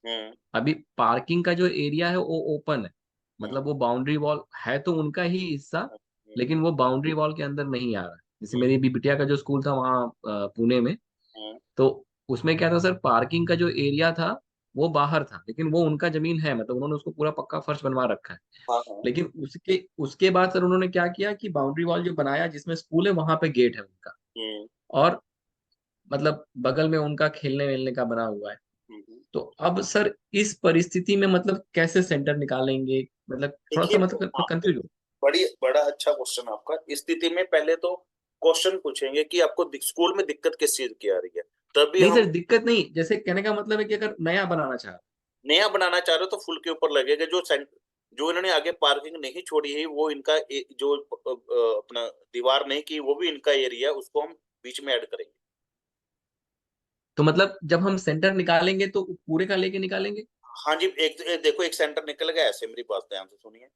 हम्म। अभी पार्किंग का जो एरिया है वो ओपन है, हम्म। मतलब वो बाउंड्री वॉल है तो उनका ही हिस्सा, हम्म। लेकिन वो बाउंड्री वॉल के अंदर नहीं आ रहा है। जैसे हम्म। मेरी भी बिटिया का जो स्कूल था वहाँ पुणे में, हम्म। तो उसमें क्या था सर, पार्किंग का जो एरिया था वो बाहर था, लेकिन वो उनका जमीन है, मतलब उन्होंने उसको पूरा पक्का फर्श बनवा रखा है। हाँ हाँ। लेकिन उसके उसके बाद सर उन्होंने क्या किया कि बाउंड्री वॉल जो बनाया जिसमें स्कूल है वहां पे गेट है उनका, हम्म। और मतलब बगल में उनका खेलने वेलने का बना हुआ है। हम्म। तो अब सर इस परिस्थिति में मतलब कैसे सेंटर निकालेंगे, मतलब थोड़ा सा देखिए, मतलब हाँ, कंफ्यूज हो। बड़ा अच्छा क्वेश्चन आपका। इस स्थिति में पहले तो क्वेश्चन पूछेंगे कि आपको स्कूल में दिक्कत किस चीज की आ रही है, तभी नहीं हम। सर दिक्कत नहीं, जैसे कहने का मतलब है कि अगर नया बनाना चाह रहे नया बनाना चाह रहे हो तो फुल के ऊपर लगेगा। जो इन्होंने आगे पार्किंग नहीं छोड़ी है, वो इनका जो अपना दीवार नहीं की, वो भी इनका एरिया है, उसको हम बीच में ऐड करेंगे। तो मतलब जब हम सेंटर निकालेंगे तो पूरे का लेके निकालेंगे? हाँ जी, देखो एक सेंटर निकल गया ऐसे, मेरी बात ध्यान से सुनिए।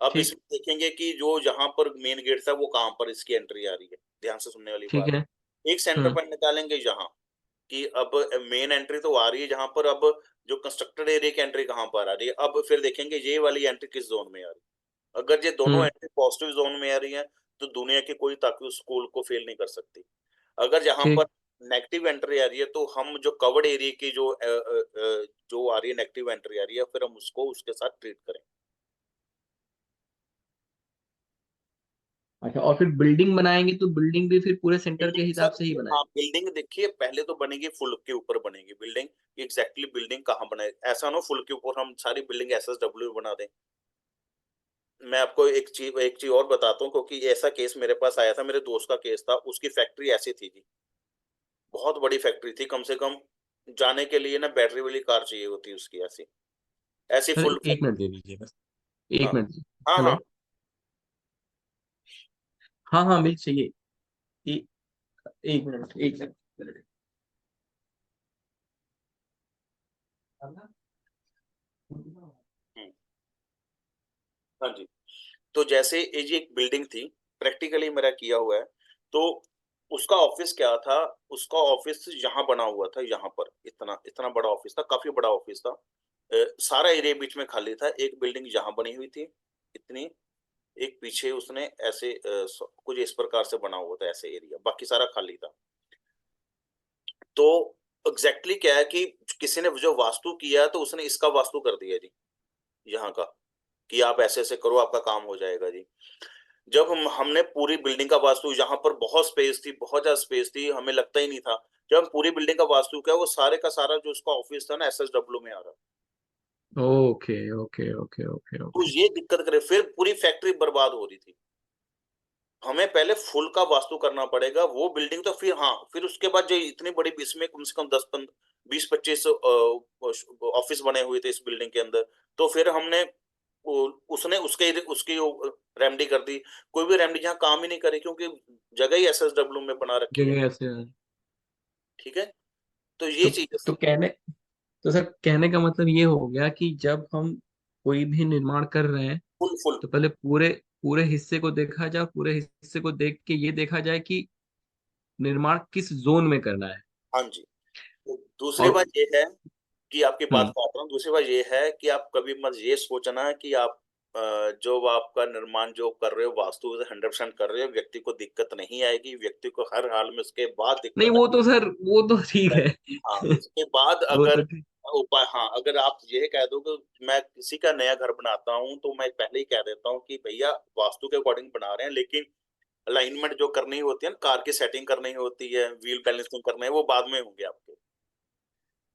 अब ठीक। इसमें देखेंगे कि जो जहां पर मेन गेट था वो कहाँ पर इसकी एंट्री आ रही है, ध्यान से सुनने वाली ठीक बात। है। एक सेंटर हम्म। पॉइंट निकालेंगे जहां कि अब मेन एंट्री तो आ रही है, जहां पर अब जो कंस्ट्रक्टेड एरिया की एंट्री कहाँ पर आ रही है, अब फिर देखेंगे ये वाली एंट्री किस जोन में आ रही है। अगर ये दोनों हम्म। एंट्री पॉजिटिव जोन में आ रही है तो दुनिया की कोई ताकत उस स्कूल को फेल नहीं कर सकती। अगर जहां पर ठीक। नेगेटिव एंट्री आ रही है तो हम जो कवर्ड एरिया की जो आ रही है नेगेटिव एंट्री आ रही है, फिर हम उसको उसके साथ ट्रीट करें। अच्छा, और फिर बिल्डिंग बनाएंगे तो बिल्डिंग भी फिर पूरे सेंटर के बिल्डिंग हिसाब सर, से ही हाँ बनाएंगे? बिल्डिंग देखिए पहले तो बनेगी फुल के ऊपर बनेगी बिल्डिंग। एग्जैक्टली बिल्डिंग कहाँ बनाए, ऐसा ना हो फुल के ऊपर हम सारी बिल्डिंग एसएसडब्ल्यू बना दें। मैं आपको एक चीज और बताता हूँ, क्योंकि ऐसा केस मेरे पास आया था, मेरे दोस्त का केस था, उसकी फैक्ट्री ऐसी थी जी, बहुत बड़ी फैक्ट्री थी, कम से कम जाने के लिए ना बैटरी वाली कार चाहिए होती उसकी, ऐसी ऐसी सर फुल एक मिनट फैक्ट्री। दे दीजिए बस, हाँ एक मिनट। हाँ हेलो। हाँ। हाँ हाँ, मिल चाहिए। ए, एक मिनट, एक मिनट। हम्म, हाँ जी। तो जैसे ये जी एक बिल्डिंग थी, प्रैक्टिकली मेरा किया हुआ है। तो उसका ऑफिस क्या था, उसका ऑफिस यहाँ बना हुआ था, यहाँ पर इतना इतना बड़ा ऑफिस था, काफी बड़ा ऑफिस था। सारा एरिया बीच में खाली था, एक बिल्डिंग यहाँ बनी हुई थी इतनी, एक पीछे उसने ऐसे कुछ इस प्रकार से बना हुआ था ऐसे एरिया, बाकी सारा खाली था। तो एग्जैक्टली क्या है कि किसी ने जो वास्तु किया तो उसने इसका वास्तु कर दिया जी, यहाँ का, कि आप ऐसे ऐसे करो आपका काम हो जाएगा जी। जब हमने पूरी बिल्डिंग का वास्तु, जहां पर बहुत स्पेस थी, बहुत ज्यादा स्पेस थी, हमें लगता ही नहीं था, जब हम पूरी बिल्डिंग का वास्तु किया, वो सारे का सारा जो उसका ऑफिस था ना एसएसडब्ल्यू में आ रहा। ओके ओके ओके ओके तो ओके। ये दिक्कत करे, फिर पूरी फैक्ट्री बर्बाद हो रही थी। हमें पहले फुल का वास्तु करना पड़ेगा वो बिल्डिंग, तो फिर हाँ, फिर उसके बाद जो इतनी बड़ी, इसमें कम से कम 10 15 20 25 ऑफिस बने हुए थे इस बिल्डिंग के अंदर। तो फिर हमने उसने उसके उसकी रेमडी कर दी। कोई भी रेमडी यहाँ काम ही नहीं करे, क्योंकि जगह ही एसएसडब्ल्यू में बना रखी है। जगह ऐसे है। ठीक है, तो तो ये चीज है तो सर। कहने तो सर, कहने का मतलब ये हो गया कि जब हम कोई भी निर्माण कर रहे हैं फुल फुल। तो पहले पूरे पूरे हिस्से को देखा जाए, पूरे हिस्से को देख के ये देखा जाए कि निर्माण किस जोन में करना है। हाँ जी। तो दूसरी और बात ये है कि आपकी बात हम्म। काट रहा हूँ, दूसरी बात ये है कि आप कभी मत ये सोचना कि आप जो आपका निर्माण जो कर रहे हो वास्तु से 100% कर रहे हो, व्यक्ति को दिक्कत नहीं आएगी, व्यक्ति को हर हाल में उसके बाद नहीं, दिक्कत वो तो सर, वो तो ठीक आएगी। है। हाँ उसके बाद वो अगर तो ठीक। उपाय, हाँ अगर आप ये कह दो कि मैं किसी का नया घर बनाता हूँ तो मैं पहले ही कह देता हूँ कि भैया वास्तु के अकॉर्डिंग बना रहे हैं, लेकिन अलाइनमेंट जो करनी होती है ना, कार की सेटिंग करनी होती है, व्हील बैलेंसिंग करना है, वो बाद में होंगे आपके।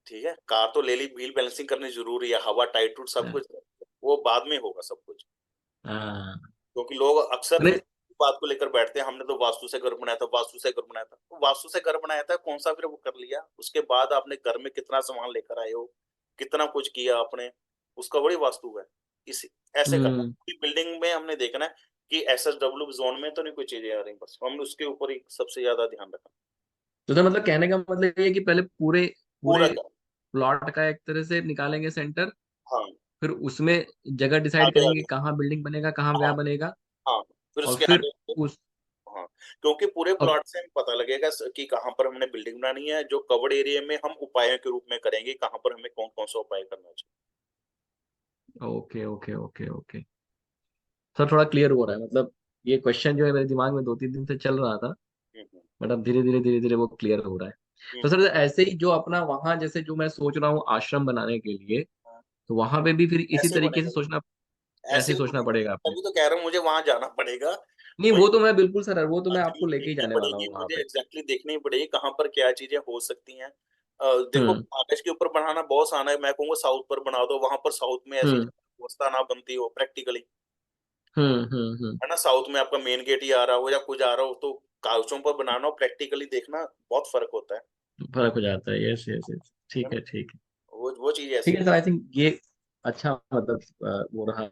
ठीक है, कार तो ले ली, व्हील बैलेंसिंग करनी जरूरी है, हवा टाइट टूट सब कुछ, वो बाद में होगा सब कुछ। हाँ। क्योंकि लोग अक्सर अरे, फिर बात को लेकर बैठते हैं, हमने तो वास्तु से घर बनाया था, वास्तु से घर बनाया था। तो वास्तु से घर बनाया था कौन सा, फिर वो कर लिया, उसके बाद आपने घर में कितना सामान लेकर आए हो, कितना कुछ किया आपने, उसका बड़ी वास्तु है। इस ऐसे करना हम्म। बिल्डिंग में हमने देखना है कि एसएसडब्ल्यू जोन में तो नहीं कोई चीजें आ रही, बस हम उसके ऊपर ही सबसे ज्यादा ध्यान रखना। तो सर मतलब कहने का मतलब ये है कि पहले पूरे पूरे पूरा कर। प्लॉट का एक तरह से निकालेंगे सेंटर, हाँ फिर उसमें जगह डिसाइड आगे करेंगे आगे। कहाँ बिल्डिंग बनेगा, कहाँ हाँ क्या बनेगा। हाँ, फिर और उसके फिर आगे। उस हाँ, क्योंकि पूरे और प्लॉट से हमें पता लगेगा कि कहाँ पर हमने बिल्डिंग बनानी है, जो कवर्ड एरिया में हम उपायों के रूप में करेंगे, कहाँ पर हमें कौन कौन सा उपाय करना चाहिए। Okay okay okay okay. Sir थोड़ा क्लियर हो रहा है, मतलब ये क्वेश्चन जो है मेरे दिमाग में 2 3 दिन से चल रहा था, हम्म बट अब धीरे धीरे वो क्लियर हो रहा है। तो हम्म। सर ऐसे ही जो अपना वहां, जैसे जो मैं सोच रहा हूँ आश्रम बनाने के लिए, हाँ, तो वहां पे भी फिर इसी ऐसे ही तरीके से बनेगा, सोचना, ऐसे ऐसे ही ही सोचना बनेगा, पड़ेगा आपको। तभी तो कह रहा हूँ मुझे वहां जाना पड़ेगा। नहीं, वही वो तो मैं बिल्कुल सर, वो तो मैं आपको जमीन लेके ही देखनी जाने वाला पड़ेगी हूँ वहां मुझे, पे। एग्जैक्टली देखनी पड़ेगी कहाँ पर क्या चीजें हो सकती हैं। देखो हम्म। कागज के ऊपर बनाना बहुत आसान है, मैं कहूँगा साउथ पर बना दो, वहां पर साउथ में ऐसी हम्म। व्यवस्था ना बनती हो प्रैक्टिकली, हम्म। है ना, साउथ में आपका मेन गेट ही आ रहा हो या कुछ आ रहा हो, तो कागजों पर बनाना और प्रैक्टिकली देखना बहुत फर्क होता फर्क हो जाता है, यस यस यस। है ठीक ना। है, ठीक है। वो चीज ऐसी ठीक है है। सर, आई थिंक ये अच्छा, मतलब वो रहा,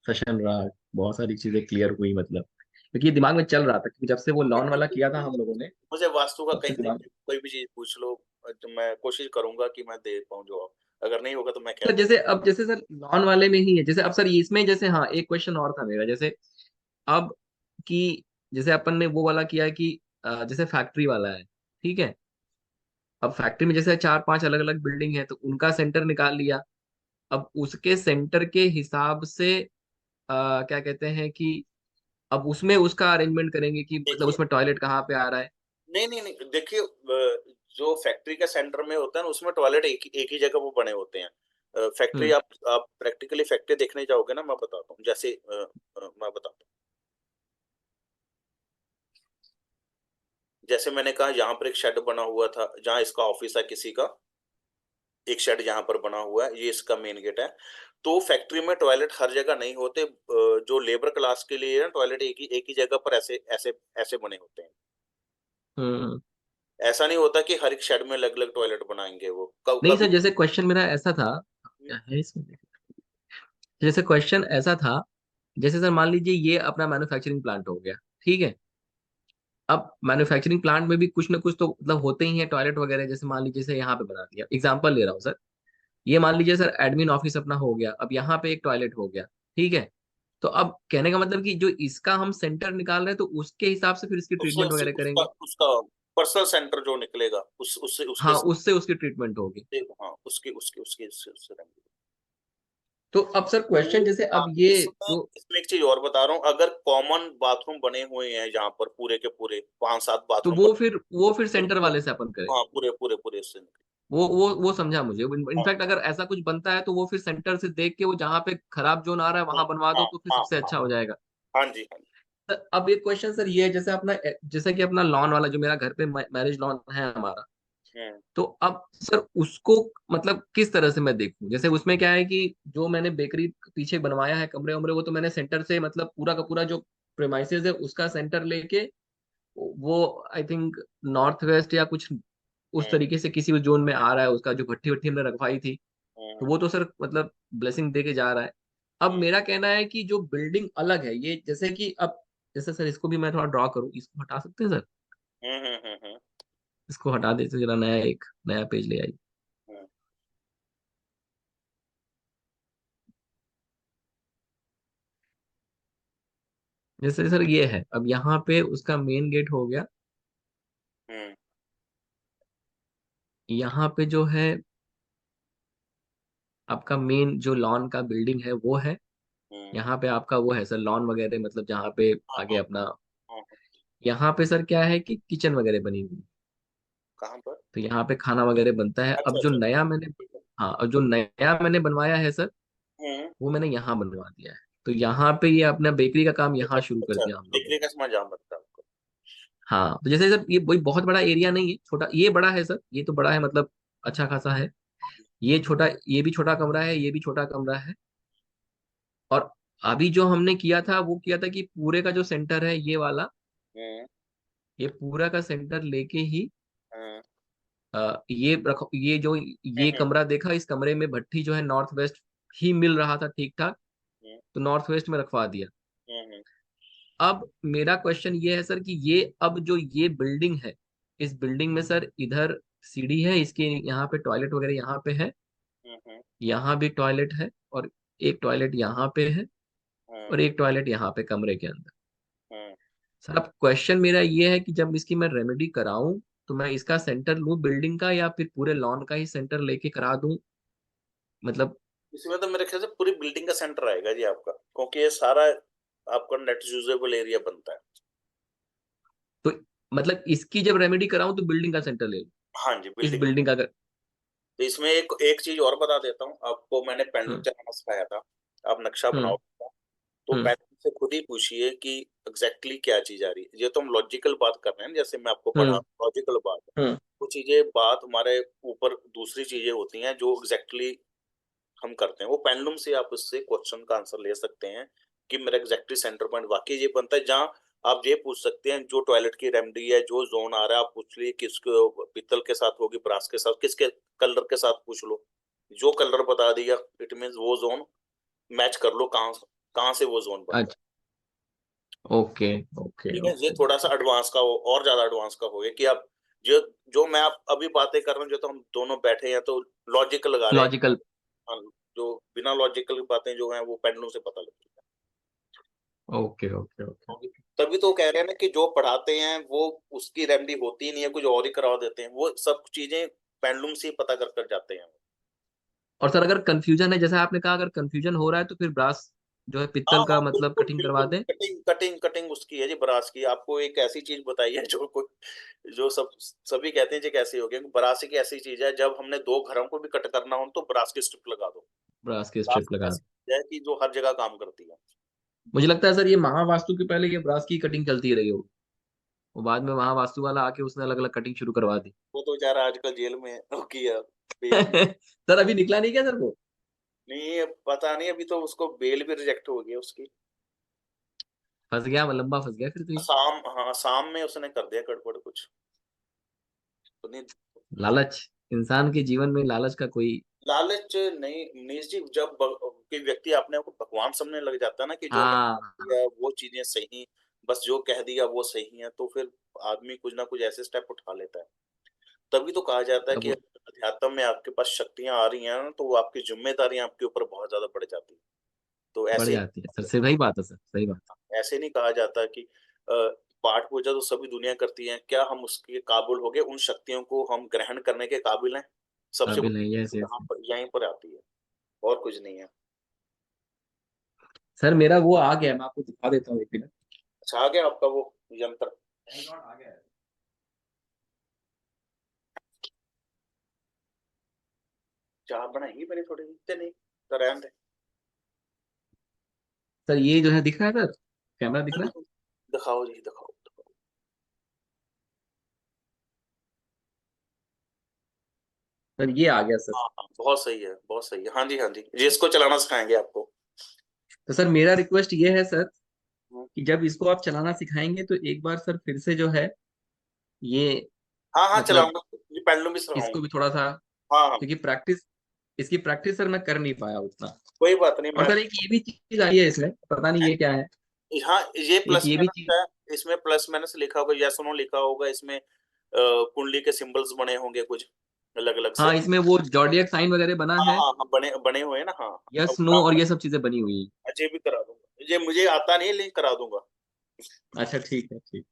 सेशन रहा, बहुत सारी चीजें क्लियर हुई, मतलब क्योंकि ये दिमाग में चल रहा था कि जब से वो लॉन वाला किया था हम लोगों ने, मुझे वास्तु का तब से कहीं दिमाग। कोई भी चीज पूछ लो, तो मैं कोशिश करूंगा कि मैं दे पाऊँ जवाब। अगर नहीं होगा तो मैं कह सर दूँ। जैसे अब जैसे सर लॉन वाले में ही है, जैसे अब सर इसमें जैसे हाँ एक क्वेश्चन और था मेरा, जैसे अब कि जैसे अपन ने वो वाला किया है कि जैसे फैक्ट्री वाला है, ठीक है। अब फैक्ट्री में जैसे चार पांच अलग अलग बिल्डिंग है तो उनका सेंटर निकाल लिया। अब उसके सेंटर के हिसाब से क्या कहते हैं कि अब उसमें उसका अरेंजमेंट करेंगे कि मतलब देखिए, उसमें टॉयलेट कहाँ पे आ रहा है। नहीं नहीं नहीं, देखिए जो फैक्ट्री के सेंटर में होता है ना, उसमें टॉयलेट एक ही जगह वो बने होते हैं। फैक्ट्री, हम्म आप प्रैक्टिकली फैक्ट्री देखने जाओगे ना, मैं बताता हूँ, जैसे मैं बताता हूँ, जैसे मैंने कहा यहाँ पर एक शेड बना हुआ था, जहाँ इसका ऑफिस है किसी का, एक शेड यहाँ पर बना हुआ है, ये इसका मेन गेट है। तो फैक्ट्री में टॉयलेट हर जगह नहीं होते, जो लेबर क्लास के लिए है टॉयलेट एक ही जगह पर ऐसे ऐसे ऐसे बने होते हैं। हम्म। ऐसा नहीं होता कि हर एक शेड में अलग अलग टॉयलेट बनाएंगे, वो नहीं कभी। सर, जैसे क्वेश्चन मेरा ऐसा था, क्या है इसमें, जैसे क्वेश्चन ऐसा था, जैसे सर मान लीजिए ये अपना मैन्युफैक्चरिंग प्लांट हो गया, ठीक है। अब मैन्युफैक्चरिंग प्लांट में भी कुछ ना कुछ तो मतलब होते ही है टॉयलेट वगैरह, जैसे मान लीजिए जैसे यहाँ पे बना दिया, एग्जांपल ले रहा हूँ सर। ये मान लीजिए सर एडमिन ऑफिस अपना हो गया, अब यहाँ पे एक टॉयलेट हो गया, ठीक है। तो अब कहने का मतलब कि जो इसका हम सेंटर निकाल रहे हैं तो उसके हिसाब से फिर इसकी उससे ट्रीटमेंट उससे वगैरह उसका करेंगे। उसका पर्सनल सेंटर जो निकलेगा, उस उससे उसके हाँ, उससे उसकी ट्रीटमेंट होगी। हाँ, उसके उसके उसके उससे रहेंगे। तो अब सर क्वेश्चन तो जैसे हाँ, अब ये इसमें जो, इसमें एक चीज और बता रहा हूँ, अगर कॉमन बाथरूम बने हुए हैं जहाँ पर पूरे के पूरे 5-7 तो बाथरूम वो फिर फिर सेंटर वाले से अपन करें। हाँ, पूरे पूरे पूरे उससे निकले। वो समझा मुझे। हाँ इनफैक्ट अगर ऐसा कुछ बनता है तो वो फिर सेंटर से देख के वो जहाँ पे खराब जोन आ रहा है हाँ वहां बनवा हाँ दो तो फिर हाँ सबसे हाँ अच्छा हो जाएगा। हाँ जी, हाँ जी। तो अब एक क्वेश्चन सर ये है, जैसे अपना, जैसे कि अपना लॉन वाला जो मेरा घर पे मैरिज लॉन है हमारा, हम्म तो अब सर उसको मतलब किस तरह से मैं देखूं, जैसे उसमें क्या है कि जो मैंने बेकरी पीछे बनवाया है कमरे उमरे, वो तो मैंने सेंटर से मतलब पूरा का पूरा जो प्रेमाइसेस है उसका सेंटर लेके वो आई थिंक नॉर्थ वेस्ट या कुछ उस हम्म तरीके से किसी जोन में आ रहा है उसका, जो भट्टी वट्टी हमने रखवाई थी। तो हम्म वो तो सर मतलब ब्लेसिंग दे के जा रहा है। अब हम्म मेरा कहना है कि जो बिल्डिंग अलग है ये, जैसे कि अब जैसे सर इसको भी मैं थोड़ा ड्रॉ करूँ, इसको हटा सकते हैं सर। हम्म हम्म हम्म हम्म इसको हटा देते जरा, नया एक नया पेज ले आइए। हम्म जैसे सर ये है, अब यहाँ पे उसका मेन गेट हो गया। हम्म यहाँ पे जो है आपका मेन जो लॉन का बिल्डिंग है वो है। हम्म, यहाँ पे आपका वो है सर लॉन वगैरह, मतलब जहाँ पे हाँ आगे हाँ अपना, हाँ। यहाँ पे सर क्या है कि किचन वगैरह बनी हुई है। कहाँ पर? तो यहाँ पे खाना वगैरह बनता है। अच्छा अब जो अच्छा, नया मैंने, ठीक है। हाँ, और जो नया मैंने बनवाया है सर हम्म वो मैंने यहाँ बनवा दिया है। तो यहाँ पे ये अपना बेकरी का काम यहाँ शुरू कर अच्छा, दिया हम लोगों ने। बेकरी का सामान जहाँ बनता है आपको। हाँ, तो जैसे सर ये कोई बहुत बड़ा एरिया नहीं है, छोटा ये बड़ा है सर, ये तो बड़ा है मतलब अच्छा खासा है। ये छोटा, ये भी छोटा कमरा है, ये भी छोटा कमरा है। और अभी जो हमने किया था वो किया था कि पूरे का जो सेंटर है ये वाला, हम्म ये पूरा का सेंटर लेके ही हम्म ये रखो, ये जो ये हम्म कमरा देखा, इस कमरे में भट्टी जो है नॉर्थ वेस्ट ही मिल रहा था ठीक ठाक, हम्म तो नॉर्थ वेस्ट में रखवा दिया। हम्म अब मेरा क्वेश्चन ये है सर कि ये अब जो ये बिल्डिंग है, इस बिल्डिंग में सर इधर सीढ़ी है इसके, यहाँ पे टॉयलेट वगैरह यहाँ पे है, हम्म यहाँ भी टॉयलेट है, और एक टॉयलेट यहाँ पे है, हम्म और एक टॉयलेट यहाँ पे कमरे के अंदर। हम्म सर अब क्वेश्चन मेरा ये है कि जब इसकी मैं रेमेडी कराऊं तो मैं इसका सेंटर लूं बिल्डिंग का या फिर पूरे लॉन का ही सेंटर लेके करा दूं, मतलब। इसमें तो मेरे ख्याल से पूरी बिल्डिंग का सेंटर आएगा जी आपका, क्योंकि ये सारा आपका नेट यूजेबल एरिया बनता है। तो मतलब इसकी जब रेमेडी कराऊं तो बिल्डिंग का सेंटर ले लूं, हाँ जी, इस बिल्डिंग। बिल्डिंग का अगर। तो इसमें एक एक चीज और बता देता हूँ आपको, मैंने पेंडुलम हम्म चलाना सिखाया था। आप नक्शा हम्म बनाओ, तो हम्म पेंडुलम से खुद ही पूछिए कि एग्जैक्टली क्या चीज आ रही है। ये तो हम लॉजिकल बात कर रहे हैं, जैसे मैं आपको पढ़ा हम्म लॉजिकल बात है। हम्म कुछ चीजें बात हमारे ऊपर दूसरी चीजें होती हैं जो एग्जैक्टली हम करते हैं, वो पेंडुलम से आप उससे क्वेश्चन का आंसर ले सकते हैं कि मेरा एग्जैक्टली सेंटर पॉइंट वाकई ये बनता है। जहाँ आप ये पूछ सकते हैं जो टॉयलेट की रेमेडी है, जो जोन आ रहा है, आप पूछ लिए किसके पीतल के साथ होगी, ब्रास के साथ, किसके कलर के साथ पूछ लो। जो कलर बता दिया इट मीन्स वो जोन मैच कर लो, कहाँ कहाँ से वो जोन बन रहा है। अच्छा, ओके ओके ठीक है, ये ओके थोड़ा सा ओके। एडवांस का हो, और ज्यादा एडवांस का हो गया कि आप जो जो मैं आप अभी बातें कर रहा हूँ, जो तो हम दोनों बैठे हैं तो लॉजिक लगा रहे हैं। लॉजिकल। हाँ, जो बिना लॉजिकल बातें जो हैं वो पेंडुलम से पता लगती ओके ओके ओके। है। तभी तो कह रहे हैं ना कि जो पढ़ाते हैं वो उसकी रेमेडी होती ही नहीं है, कुछ और ही करवा देते हैं, वो सब चीजें पेंडुलम से ही पता कर कर जाते हैं। और सर अगर कंफ्यूजन है, जैसा आपने कहा, अगर कंफ्यूजन हो रहा है तो फिर ब्रास जो है हाँ पित्तल हाँ, का मतलब बिल्कुल कटिंग करवा बिल्कुल, दें। कटिंग कटिंग कटिंग उसकी है जी, ब्रास की। आपको एक ऐसी चीज बताई है जो कोई, जो सभी कहते हैं जी कैसी हो गया, ब्रास की ऐसी चीज है, जब हमने दो घरों को भी कट करना हो तो ब्रास की स्ट्रिप लगा दो। ब्रास की ब्रास स्ट्रिप लगा ऐसी दें। चीज है कि जो हर जगह काम करती है। मुझे लगता है सर ये महावास्तु के पहले ये ब्रास की कटिंग चलती रही हो, वो बाद में महावास्तु वाला आके उसने अलग अलग कटिंग शुरू करवा दी। वो तो बेचारा आजकल जेल में है, वो किया बेल में। सर अभी निकला नहीं क्या सर वो? नहीं, अब पता नहीं, अभी तो उसको बेल भी रिजेक्ट हो गई उसकी। फंस गया, लंबा फंस गया फिर तो ये। शाम, हाँ शाम में उसने कर दिया गड़बड़ कुछ तो नहीं। लालच, इंसान के जीवन में लालच का कोई। लालच नहीं मनीष जी, जब कोई व्यक्ति अपने आप को भगवान समझने लग जाता है ना कि जो हाँ मैंने किया वो चीजें सही, बस जो कह दिया वो सही है, तो फिर आदमी कुछ ना कुछ ऐसे स्टेप उठा लेता है। तभी तो कहा जाता है तब कि वो अध्यात्म में आपके पास शक्तियां आ रही हैं ना, तो वो आपकी जिम्मेदारियां आपके ऊपर बहुत ज्यादा बढ़ जाती है। तो बढ़ ऐसे जाती है सर, सही बात है सर, सही बात। ऐसे नहीं कहा जाता कि पाठ पूजा तो सभी दुनिया करती है, क्या हम उसके काबिल हो गए, उन शक्तियों को हम ग्रहण करने के काबिल हैं? सबसे काबिल बड़ी नहीं, यस चीज़ यस। यहाँ पर यहीं पर आती है, और कुछ नहीं है। सर मेरा वो आ गया, मैं आपको दिखा देता हूँ एक मिनट। अच्छा, आ गया आपका वो यंत्र? एंड्रॉइड आ गया है। चाह बनाएंगी मेरी थोड़ी, इतने नहीं तो रहने दे। सर ये जो है दिख रहा है सर, कैमरा दिख रहा है। दिखाओ जी, दिखाओ दिखाओ। सर ये आ गया सर। हाँ हाँ, बहुत सही है, बहुत सही है। हाँ जी हाँ जी, जिसको चलाना सिखाएंगे आपको। तो सर मेरा रिक्वेस्ट ये है सर, हम्म। कि जब इसको आप चलाना सिखाएंगे तो एक बार सर फिर से जो है ये हाँ हाँ, मतलब चलाऊंगा, ये पेंडुलम भी इसको सिखाऊंगा। भी थोड़ा सा, हाँ हाँ, क्योंकि प्रैक्टिस, इसकी प्रैक्टिस सर मैं कर नहीं पाया उतना। कोई बात नहीं, और मैं। सर एक ये भी चीज आई है इसमें, पता नहीं ये क्या है। हाँ, ये एक प्लस ये भी माइनस चीज। है। इसमें प्लस माइनस लिखा होगा, यस नो लिखा होगा इसमें, कुंडली के सिंबल्स बने होंगे कुछ अलग अलग से। हाँ इसमें वो जॉडियक साइन वगैरह बना हाँ है। हाँ हाँ, बने बने हुए हैं ना, हाँ। यस अब नो और ये सब चीजें बनी हुई हैं। ये भी करा दूंगा, ये मुझे आता नहीं है लेकिन करा दूंगा। अच्छा ठीक है, ठीक।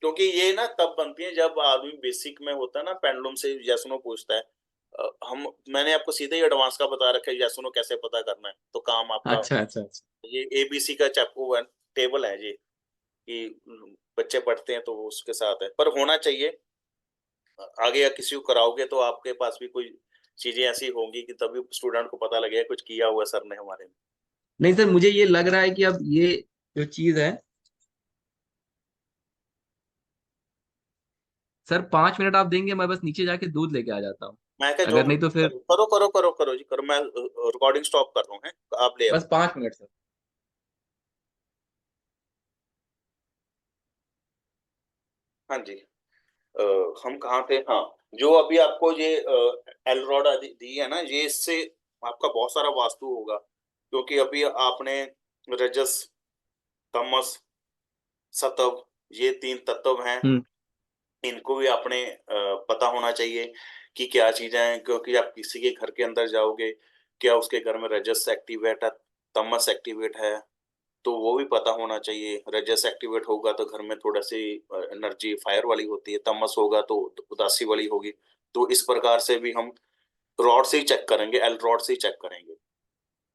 क्योंकि ये ना तब बनती है जब आदमी बेसिक में होता है ना, पेंडुलम से यस नो पूछता है। हम मैंने आपको सीधे ही एडवांस का बता रखा है, यस नो कैसे पता करना है, तो काम आपका। अच्छा अच्छा अच्छा। ये एबीसी का चैप्टर टेबल है ये, कि बच्चे पढ़ते हैं तो वो उसके साथ है, पर होना चाहिए। आगे या किसी को कराओगे तो आपके पास भी कोई चीजें ऐसी होंगी कि तभी स्टूडेंट को पता लगेगा कुछ किया हुआ सर ने हमारे में। नहीं सर मुझे ये लग रहा है कि अब ये जो चीज है, सर 5 मिनट आप देंगे, मैं बस नीचे जाके दूध लेके आ जाता हूँ। मैं क्या, जो अगर नहीं तो फिर करो करो करो करो करो जी करो, मैं रिकॉर्डिंग स्टॉप कर रहा हूँ, हैं? आप ले आओ। बस 5 मिनट सर। हाँ जी। अ, हम कहाँ थे? हाँ, जो अभी आपको ये एल रॉड दी है ना, ये इससे आपका बहुत सारा वास्तु होगा, क्योंकि अभी आपने रजस, तमस, सत्व, ये तीन तत्व हैं, हम्म। इनको भी आपने पता होना चाहिए कि क्या चीजें हैं, क्योंकि आप किसी के घर के अंदर जाओगे, क्या उसके घर में रजस एक्टिवेट है, तमस एक्टिवेट है, तो वो भी पता होना चाहिए। रजस एक्टिवेट होगा तो घर में थोड़ा सी एनर्जी फायर वाली होती है, तमस होगा तो उदासी वाली होगी। तो इस प्रकार से भी हम रॉड से ही चेक करेंगे, एल रॉड से ही चेक करेंगे।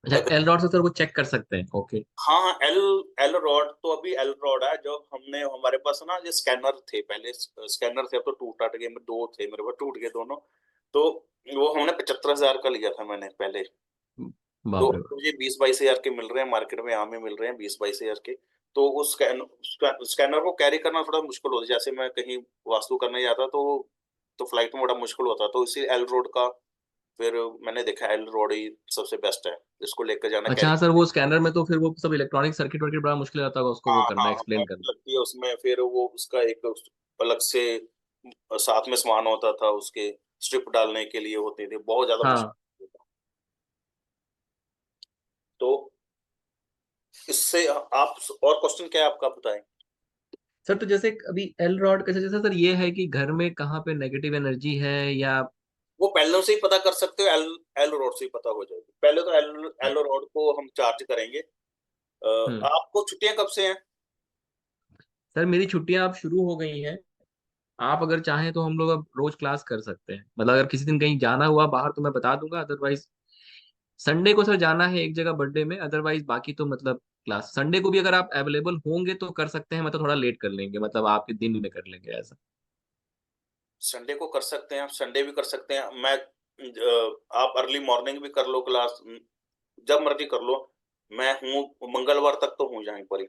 अच्छा अगर एल रॉड से सर वो चेक कर सकते हैं, ओके। हाँ हाँ, एल एल रॉड तो अभी एल रॉड है, जब हमने हमारे पास ना ये स्कैनर थे पहले, स्कैनर थे, अब तो टूट टाट गए, दो थे मेरे पास, टूट गए दोनों। तो वो हमने 75,000 का लिया था मैंने पहले। तो बाप रे बाप। मुझे 20-22 हजार के मिल रहे हैं मार्केट में, आम ही मिल रहे हैं 20-22 हजार के। तो उस स्कैनर को कैरी करना थोड़ा मुश्किल होता है, जैसे मैं कहीं वास्तु करने जाता तो फ्लाइट में बड़ा मुश्किल होता, तो इसी एल रोड का फिर मैंने देखा एल रोड ही सबसे बेस्ट है, इसको लेकर जाना अच्छा कैरी। हाँ सर, वो स्कैनर में तो फिर वो सब इलेक्ट्रॉनिक सर्किट वर्किट बड़ा मुश्किल रहता होगा उसको वो हाँ करना, हाँ, एक्सप्लेन मेहनत करना। लगती है उसमें, फिर वो उसका एक अलग से साथ में सामान होता था, उसके स्ट्रिप डालने के लिए होते थे, बहुत ज्यादा हाँ मुश्किल था। तो इससे आप और क्वेश्चन क्या है आपका, बताएं। सर तो जैसे अभी एल रॉड कैसे, जैसे सर ये है कि घर में कहाँ पे नेगेटिव एनर्जी है या। वो पहले से ही पता कर सकते हो, एल एल रोड से ही पता हो जाएगी। पहले तो एल एल रोड को हम चार्ज करेंगे। हम्म। आपको छुट्टियां कब से हैं? सर मेरी छुट्टियां अब शुरू हो गई हैं। आप अगर चाहें तो हम लोग अब रोज क्लास कर सकते हैं, मतलब अगर किसी दिन कहीं जाना हुआ बाहर तो मैं बता दूंगा, अदरवाइज संडे को सर जाना है एक जगह बर्थडे में, अदरवाइज बाकी तो मतलब क्लास संडे को भी अगर आप अवेलेबल होंगे तो कर सकते हैं, मतलब थोड़ा लेट कर लेंगे, मतलब आपके दिन में कर लेंगे ऐसा। संडे को कर सकते हैं, संडे भी कर सकते हैं। आप अर्ली मॉर्निंग भी कर लो क्लास, जब मर्जी कर लो। मैं हूँ, मंगलवार तक तो हूँ यहीं पर ही।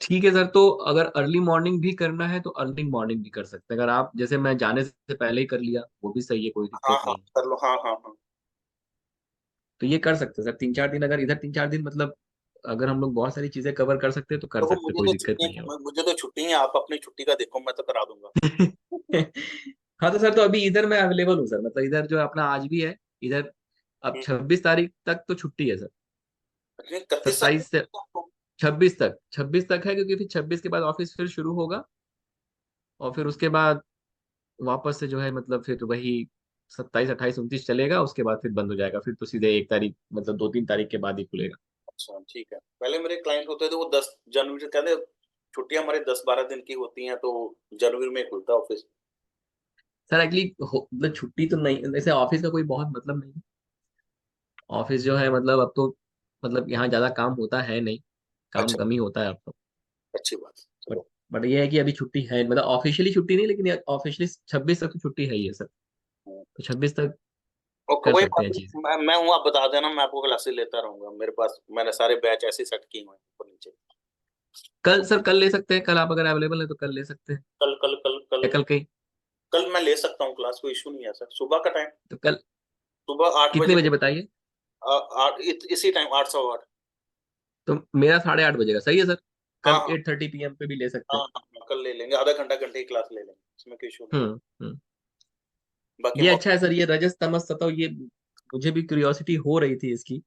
ठीक है सर, तो अगर अर्ली मॉर्निंग भी करना है तो अर्ली मॉर्निंग भी कर सकते हैं, अगर आप जैसे मैं जाने से पहले ही कर लिया वो भी सही है, कोई हाँ दिक्कत हाँ नहीं है। कर लो, हाँ हाँ हाँ। तो ये कर सकते हैं सर, 3 4 दिन, अगर इधर 3 4 दिन मतलब अगर हम लोग बहुत सारी चीजें कवर कर सकते हैं तो कर देखो सकते हैं, कोई दिक्कत नहीं है। मुझे तो छुट्टी है, आप अपनी छुट्टी का देखो, मैं तो करा दूंगा। हाँ तो सर तो अभी इधर मैं अवेलेबल हूँ सर, मतलब इधर जो अपना आज भी है इधर, अब 26 तारीख तक तो छुट्टी है सर। 31 तारीख 27 से को। 26 तक है, क्योंकि फिर 26 के बाद ऑफिस फिर शुरू होगा, और फिर उसके बाद वापस से जो है मतलब फिर वही 27 28 29 चलेगा, उसके बाद फिर बंद हो जाएगा, फिर तो सीधे 1 तारीख मतलब 2 3 तारीख के बाद ही खुलेगा। अच्छा ठीक है, पहले मेरे क्लाइंट होते थे वो 10 जनवरी से कहते, छुट्टियां हमारी 10 12 दिन की होती हैं, तो जनवरी में खुलता है ऑफिस। सर एक्चुअली मतलब छुट्टी तो नहीं, जैसे ऑफिस का कोई बहुत मतलब नहीं, ऑफिस जो है मतलब अब तो मतलब यहाँ ज्यादा काम होता है नहीं, काम अच्छा, कम ही होता है अब तो। अच्छी बात, बट चलो। बट ये है कि अभी छुट्टी है, मतलब ऑफिशियली छुट्टी नहीं, लेकिन ऑफिशियली 26 तक तो छुट्टी है ही है सर, तो 26 तक और कर कोई सकते बात हैं चीजें। नहीं, मैं हूँ, आप बता देना, मैं आपको क्लासेस लेता रहूंगा। मेरे पास मैंने सारे बैच ऐसे सेट किए हुए हैं ऊपर नीचे। कल सर, कल ले सकते हैं, कल आप अगर अवेलेबल है तो कल ले सकते हैं, कल कल कल कल या कल कहीं। कल मैं ले सकता हूँ क्लास, कोई इशू नहीं है सर। सुबह का टाइम, तो कल सुबह आठ कितने बजे बजे बताइए। इसी टाइम 8 8:15। तो मेरा 8:30 बजेगा, सही है सर। हाँ कल हाँ 8:30 PM पे भी ले सकते हाँ हैं। हाँ हाँ, कल ले लेंगे, आधा घंटा घंटे की क्लास ले लेंगे, इसमें कोई इशू नहीं है। हम्म। बाकी ये अच्छा है सर, ये रजस तमस सतो, ये मुझे भी क्यूरियोसिटी हो रही थी इसकी,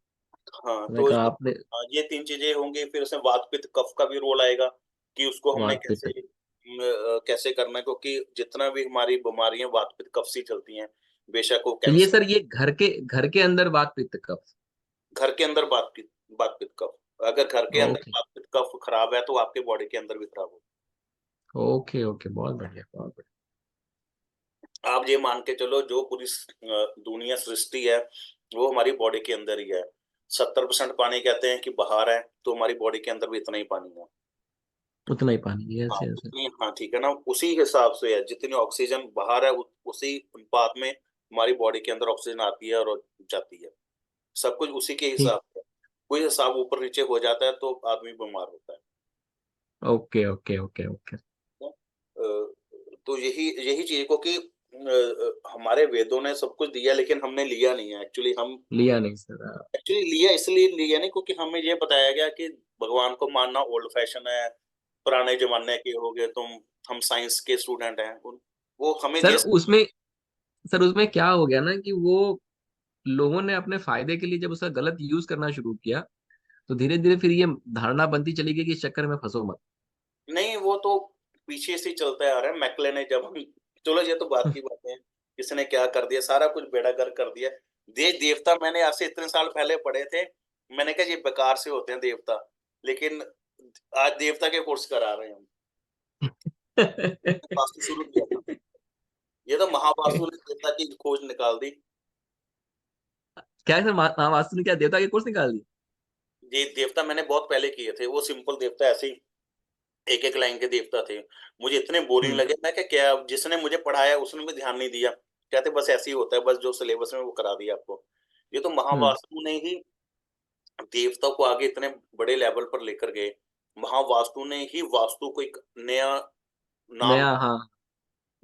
हाँ तो मैं तो कहा आपने। ये 3 चीजें होंगी, फिर उसमें वात पित्त कफ का भी रोल आएगा कि उसको हमने वाह फिर तक। कैसे करना है, क्योंकि जितना भी हमारी बीमारियां वात पित्त कफ से चलती हैं, बेशक वो तो ये कैंसर। सर ये घर के अंदर वात पित्त कफ। घर के अंदर बात पित्त कफ, अगर घर के अंदर ओके बात पित्त कफ खराब है तो आपके बॉडी के अंदर भी खराब होगा। ओके ओके, बहुत बढ़िया बहुत बढ़िया। आप ये मान के चलो, जो पूरी दुनिया सृष्टि है वो हमारी बॉडी के अंदर ही है। 70% पानी कहते हैं कि बाहर है, तो हमारी बॉडी के अंदर भी इतना ही पानी है। उतना ही पानी, यस हाँ यस। उतनी, हाँ ठीक है ना, उसी हिसाब से है, जितनी ऑक्सीजन बाहर है उसी अनुपात में हमारी बॉडी के अंदर ऑक्सीजन आती है और जाती है। सब कुछ उसी के ठीक। हिसाब से। कोई हिसाब ऊपर नीचे हो जाता है तो आदमी बीमार होता है। Okay okay okay okay. तो यही यही चीज को कि हमारे वेदों ने सब कुछ दिया, लेकिन हमने लिया नहीं है एक्चुअली। हम लिया नहीं सर। एक्चुअली लिया इसलिए लिया नहीं क्योंकि हमें ये बताया गया कि भगवान को मानना ओल्ड फैशन है, पुराने जमाने के हो गए तुम, हम साइंस के स्टूडेंट हैं। वो हमें सर ये। उसमें सर उसमें क्या हो गया ना कि वो लोगों ने अपने फायदे के लिए जब उसका गलत यूज करना शुरू किया, तो धीरे धीरे फिर ये धारणा बनती चली गई कि इस चक्कर में फंसो मत। नहीं, वो तो पीछे से चलता आ रहा है। मैकले ने जब हम, चलो ये तो बात की बातें हैं, किसने क्या कर दिया, सारा कुछ बेड़ागर कर दिया। देश देवता मैंने आज से इतने साल पहले पढ़े थे, मैंने कहा ये बेकार से होते हैं देवता, लेकिन आज देवता के कोर्स करा रहे हैं हम। वास्तु शुरू किया था, ये तो महावास्तु ने देवता की खोज निकाल दी। क्या है सर, महावास्तु ने क्या देवता के कोर्स निकाल दिए। ये देवता मैंने बहुत पहले किए थे, वो सिंपल देवता ऐसे ही एक एक लाइन के देवता थे। मुझे इतने बोरिंग हम्म लगे, मैं क्या जिसने मुझे पढ़ाया उसने भी ध्यान नहीं दिया। कहते बस ऐसे ही होता है, बस जो सिलेबस में वो करा दिया आपको। ये तो हम्म। महावास्तु ने ही देवता को आगे इतने बड़े लेवल पर लेकर गए। महावास्तु ने ही वास्तु को एक नया नाम नया, दिया। हाँ।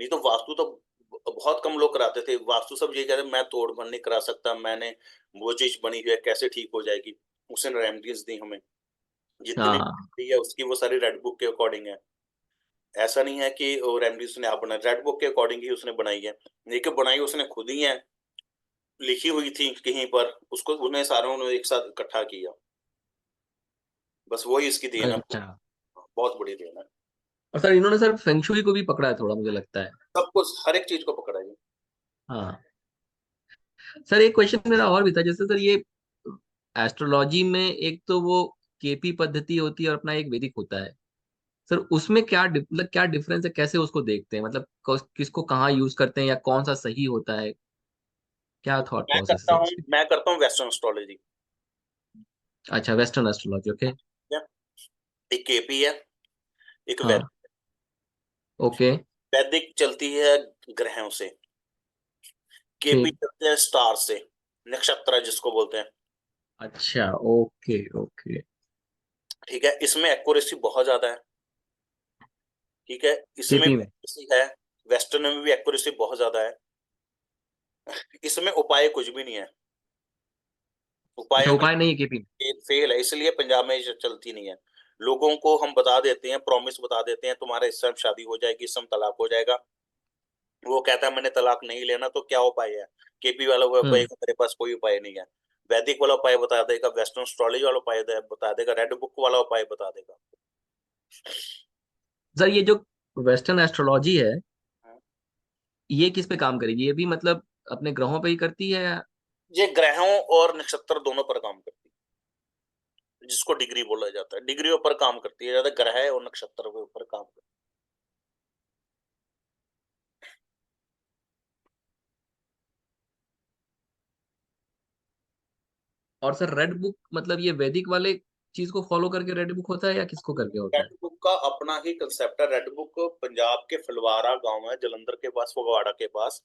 नहीं तो वास्तु तो बहुत कम लोग कराते थे। वास्तु सब ये कहते मैं तोड़ भन्न नहीं करा सकता, मैंने वो चीज बनी हुई है कैसे ठीक हो जाएगी। उसने रेमेडीज दी हमें, जितनी हाँ। दी है उसकी वो सारी रेड बुक के अकॉर्डिंग है। ऐसा नहीं है कि वो रेमेडी उसने आप बनाई, रेड बुक के अकॉर्डिंग ही उसने बनाई है। लेकिन बनाई उसने खुद ही है, लिखी हुई थी कहीं पर, उसको उन्हें सारों ने एक साथ इकट्ठा किया। बस वही इसकी देन है। अच्छा। बहुत बड़ी देन है। और सर इन्होंने सर फेंगशुई को भी पकड़ा है थोड़ा, मुझे लगता है। सब कुछ, हर एक चीज को पकड़ा है। हाँ सर, एक क्वेश्चन मेरा और भी था, जैसे सर ये एस्ट्रोलॉजी में एक तो वो केपी पद्धति होती है और अपना एक वैदिक होता है। सर उसमें मतलब क्या डिफरेंस है, कैसे उसको देखते हैं, मतलब किसको कहाँ यूज करते हैं या कौन सा सही होता है, क्या थॉट प्रोसेस है उसकी? मैं करता हूँ वेस्टर्न एस्ट्रोलॉजी। अच्छा, वेस्टर्न एस्ट्रोलॉजी, ओके। एक केपी है, एक हाँ, ओके। वैदिक चलती है ग्रहों से, केपी ठीक। चलते हैं स्टार से, नक्षत्र जिसको बोलते हैं। अच्छा, ओके ओके। ठीक है, इसमें एक्यूरेसी बहुत ज्यादा है। ठीक है, इसमें केपी भी में? accuracy है, वेस्टर्न में भी एक्यूरेसी बहुत ज्यादा है। इसमें उपाय कुछ भी नहीं है, अच्छा, उपायों में उपाय नहीं है केपी में? फेल है, इसलिए पंजाब में ये चलती नहीं है। लोगों को हम बता देते हैं, प्रॉमिस बता देते हैं तुम्हारे इस समय शादी हो जाएगी, इस समय तलाक हो जाएगा। वो कहता है मैंने तलाक नहीं लेना, तो क्या उपाय है? केपी वाला वो हम्म। कहेगा मेरे पास कोई उपाय नहीं है। वैदिक वाला उपाय बता देगा, वेस्टर्न एस्ट्रोलॉजी वाला उपाय बता देगा, रेड बुक वाला उपाय बता देगा। सर ये जो वेस्टर्न एस्ट्रोलॉजी है, ये किस पे काम करेगी, ये भी मतलब अपने ग्रहों पे ही करती है या? ये ग्रहों और नक्षत्र दोनों पर काम करती है, जिसको डिग्री बोला जाता है, डिग्रियों पर काम करती है, ज्यादा ग्रह और नक्षत्र के ऊपर काम करती और सर रेड बुक मतलब ये वैदिक वाले चीज को फॉलो करके रेड बुक होता है या किसको करके है। होता है? रेड बुक का अपना ही कंसेप्ट है। रेड बुक पंजाब के फलवारा गांव है, जलंधर के पास, फगवाड़ा के पास।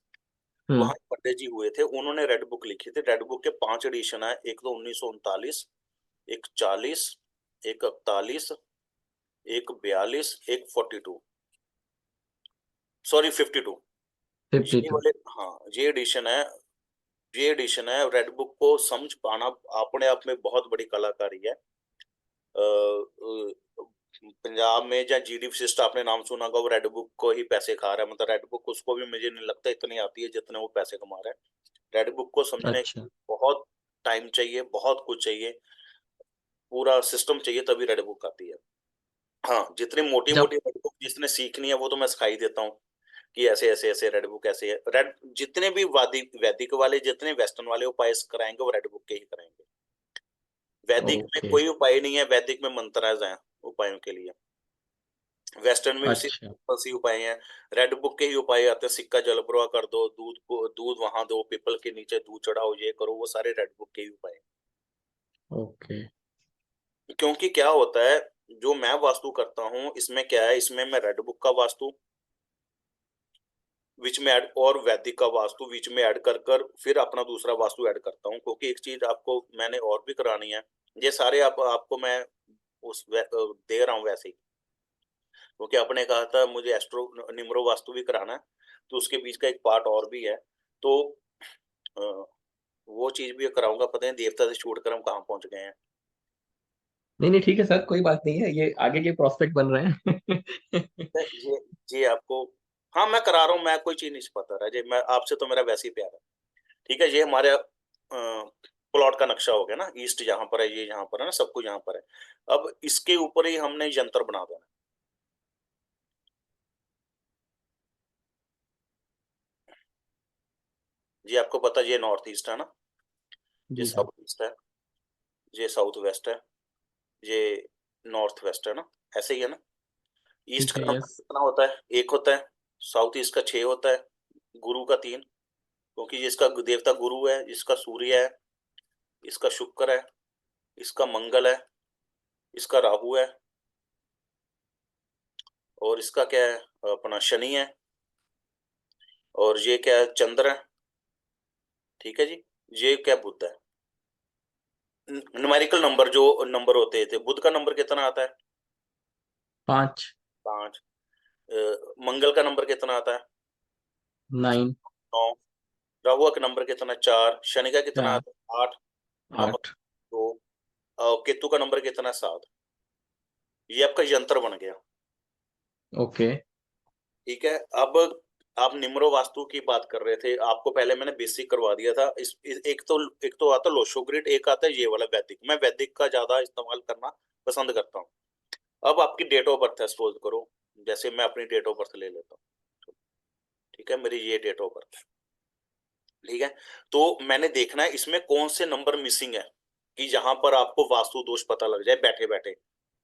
हम्म। वहां पंडित जी हुए थे, उन्होंने रेड बुक लिखी थी। रेड बुक के 5 एडिशन है, एक तो 1939, एक 40, एक 41, एक 42, एक 42, सॉरी 52। फिफ्टी ये टू। वाले, हाँ, ये एडिशन है। ये एडिशन है। रेड बुक को समझ पाना अपने आप में बहुत बड़ी कलाकारी है। पंजाब में या जीडी वशिष्ठ आपने नाम सुना होगा, वो रेड बुक को ही पैसे खा रहा है। मतलब रेड बुक उसको भी मुझे नहीं लगता इतनी आती है जितने वो पैसे कमा रहा है। रेड बुक को समझने के अच्छा। लिए बहुत टाइम चाहिए, बहुत कुछ चाहिए, पूरा सिस्टम चाहिए, तभी रेड बुक आती है। हाँ, जितनी मोटी जब मोटी रेड बुक जिसने सीखनी है वो तो मैं सिखा ही देता हूँ कि ऐसे ऐसे ऐसे रेड बुक ऐसे है। रेड जितने भी वैदिक वैदिक वाले, जितने वेस्टर्न वाले उपाय कराएंगे, वो रेड बुक के ही कराएंगे। वैदिक में ओके। कोई उपाय नहीं है, वैदिक में मंत्राज हैं उपायों के लिए। वेस्टर्न में भी अच्छा। सिंपल सी उपाय हैं। रेड बुक के ही उपाय आते हैं, सिक्का जल प्रवाह कर दो, दूध को दूध वहां दो, पीपल के नीचे दूध चढ़ाओ, ये करो, वो सारे रेड बुक के ही उपाय हैं। ओके। क्योंकि क्या होता है, जो मैं वास्तु करता हूँ इसमें क्या है, इसमें मैं रेड बुक का वास्तु बीच में ऐड और वैदिक का वास्तु बीच में ऐड कर कर फिर अपना दूसरा वास्तु ऐड करता हूँ। क्योंकि एक चीज आपको मैंने और भी करानी है, ये सारे आपको मैं दे रहा हूँ वैसे ही। क्योंकि आपने कहा था मुझे एस्ट्रो निम्रो वास्तु भी कराना है, तो उसके बीच का एक पार्ट और भी है। तो अ, वो चीज भी कराऊंगा। पता नहीं देवता से छूट कर हम कहाँ पहुंच गए हैं। नहीं नहीं, ठीक है सर, कोई बात नहीं है, ये आगे के प्रोस्पेक्ट बन रहे हैं। ये आपको, हाँ मैं करा रहा हूँ, मैं कोई चीज नहीं छिपाता रहा जी, मैं आपसे तो मेरा वैसे ही प्यार है। ठीक है, ये हमारे प्लॉट का नक्शा हो गया ना, ईस्ट यहाँ पर है, ये यहाँ पर है ना, सब कुछ यहाँ पर है। अब इसके ऊपर ही हमने यंत्र बना देना। ये आपको पता है, ये नॉर्थ ईस्ट है ना, ये जी सर। साउथ ईस्ट है, ये साउथ वेस्ट है, ये नॉर्थ वेस्ट है ना, ऐसे ही है ना। ईस्ट ठीक है, का नंबर यस। कितना होता है? एक होता है। साउथ ईस्ट का 6 होता है। गुरु का 3, क्योंकि जिसका देवता गुरु है, जिसका सूर्य है, इसका शुक्र है, इसका मंगल है, इसका राहु है, और इसका क्या है, अपना शनि है, और ये क्या है, चंद्र है। ठीक है जी, ये क्या, बुध है। न्यूमेरिकल नंबर जो नंबर होते थे, बुध का नंबर कितना आता है? 5। 5। मंगल का नंबर कितना आता है? 9। 9। राहु का नंबर कितना है? 4। शनि का कितना 4। आता है? 8। और 8। 2। केतु का नंबर कितना है? 7। ये आपका यंत्र बन गया। ओके। ठीक है। अब आप निम्रो वास्तु की बात कर रहे थे, आपको पहले मैंने बेसिक करवा दिया था। एक तो आता लोशो ग्रिड, एक आता है ये वाला वैदिक। मैं वैदिक का ज्यादा इस्तेमाल करना पसंद करता हूँ। अब आपकी डेट ऑफ बर्थ है, सपोज करो, जैसे मैं अपनी डेट ऑफ बर्थ ले लेता हूँ, ठीक है, मेरी ये डेट ऑफ बर्थ है, ठीक है। तो मैंने देखना है इसमें कौन से नंबर मिसिंग है, कि जहां पर आपको वास्तु दोष पता लग जाए बैठे बैठे।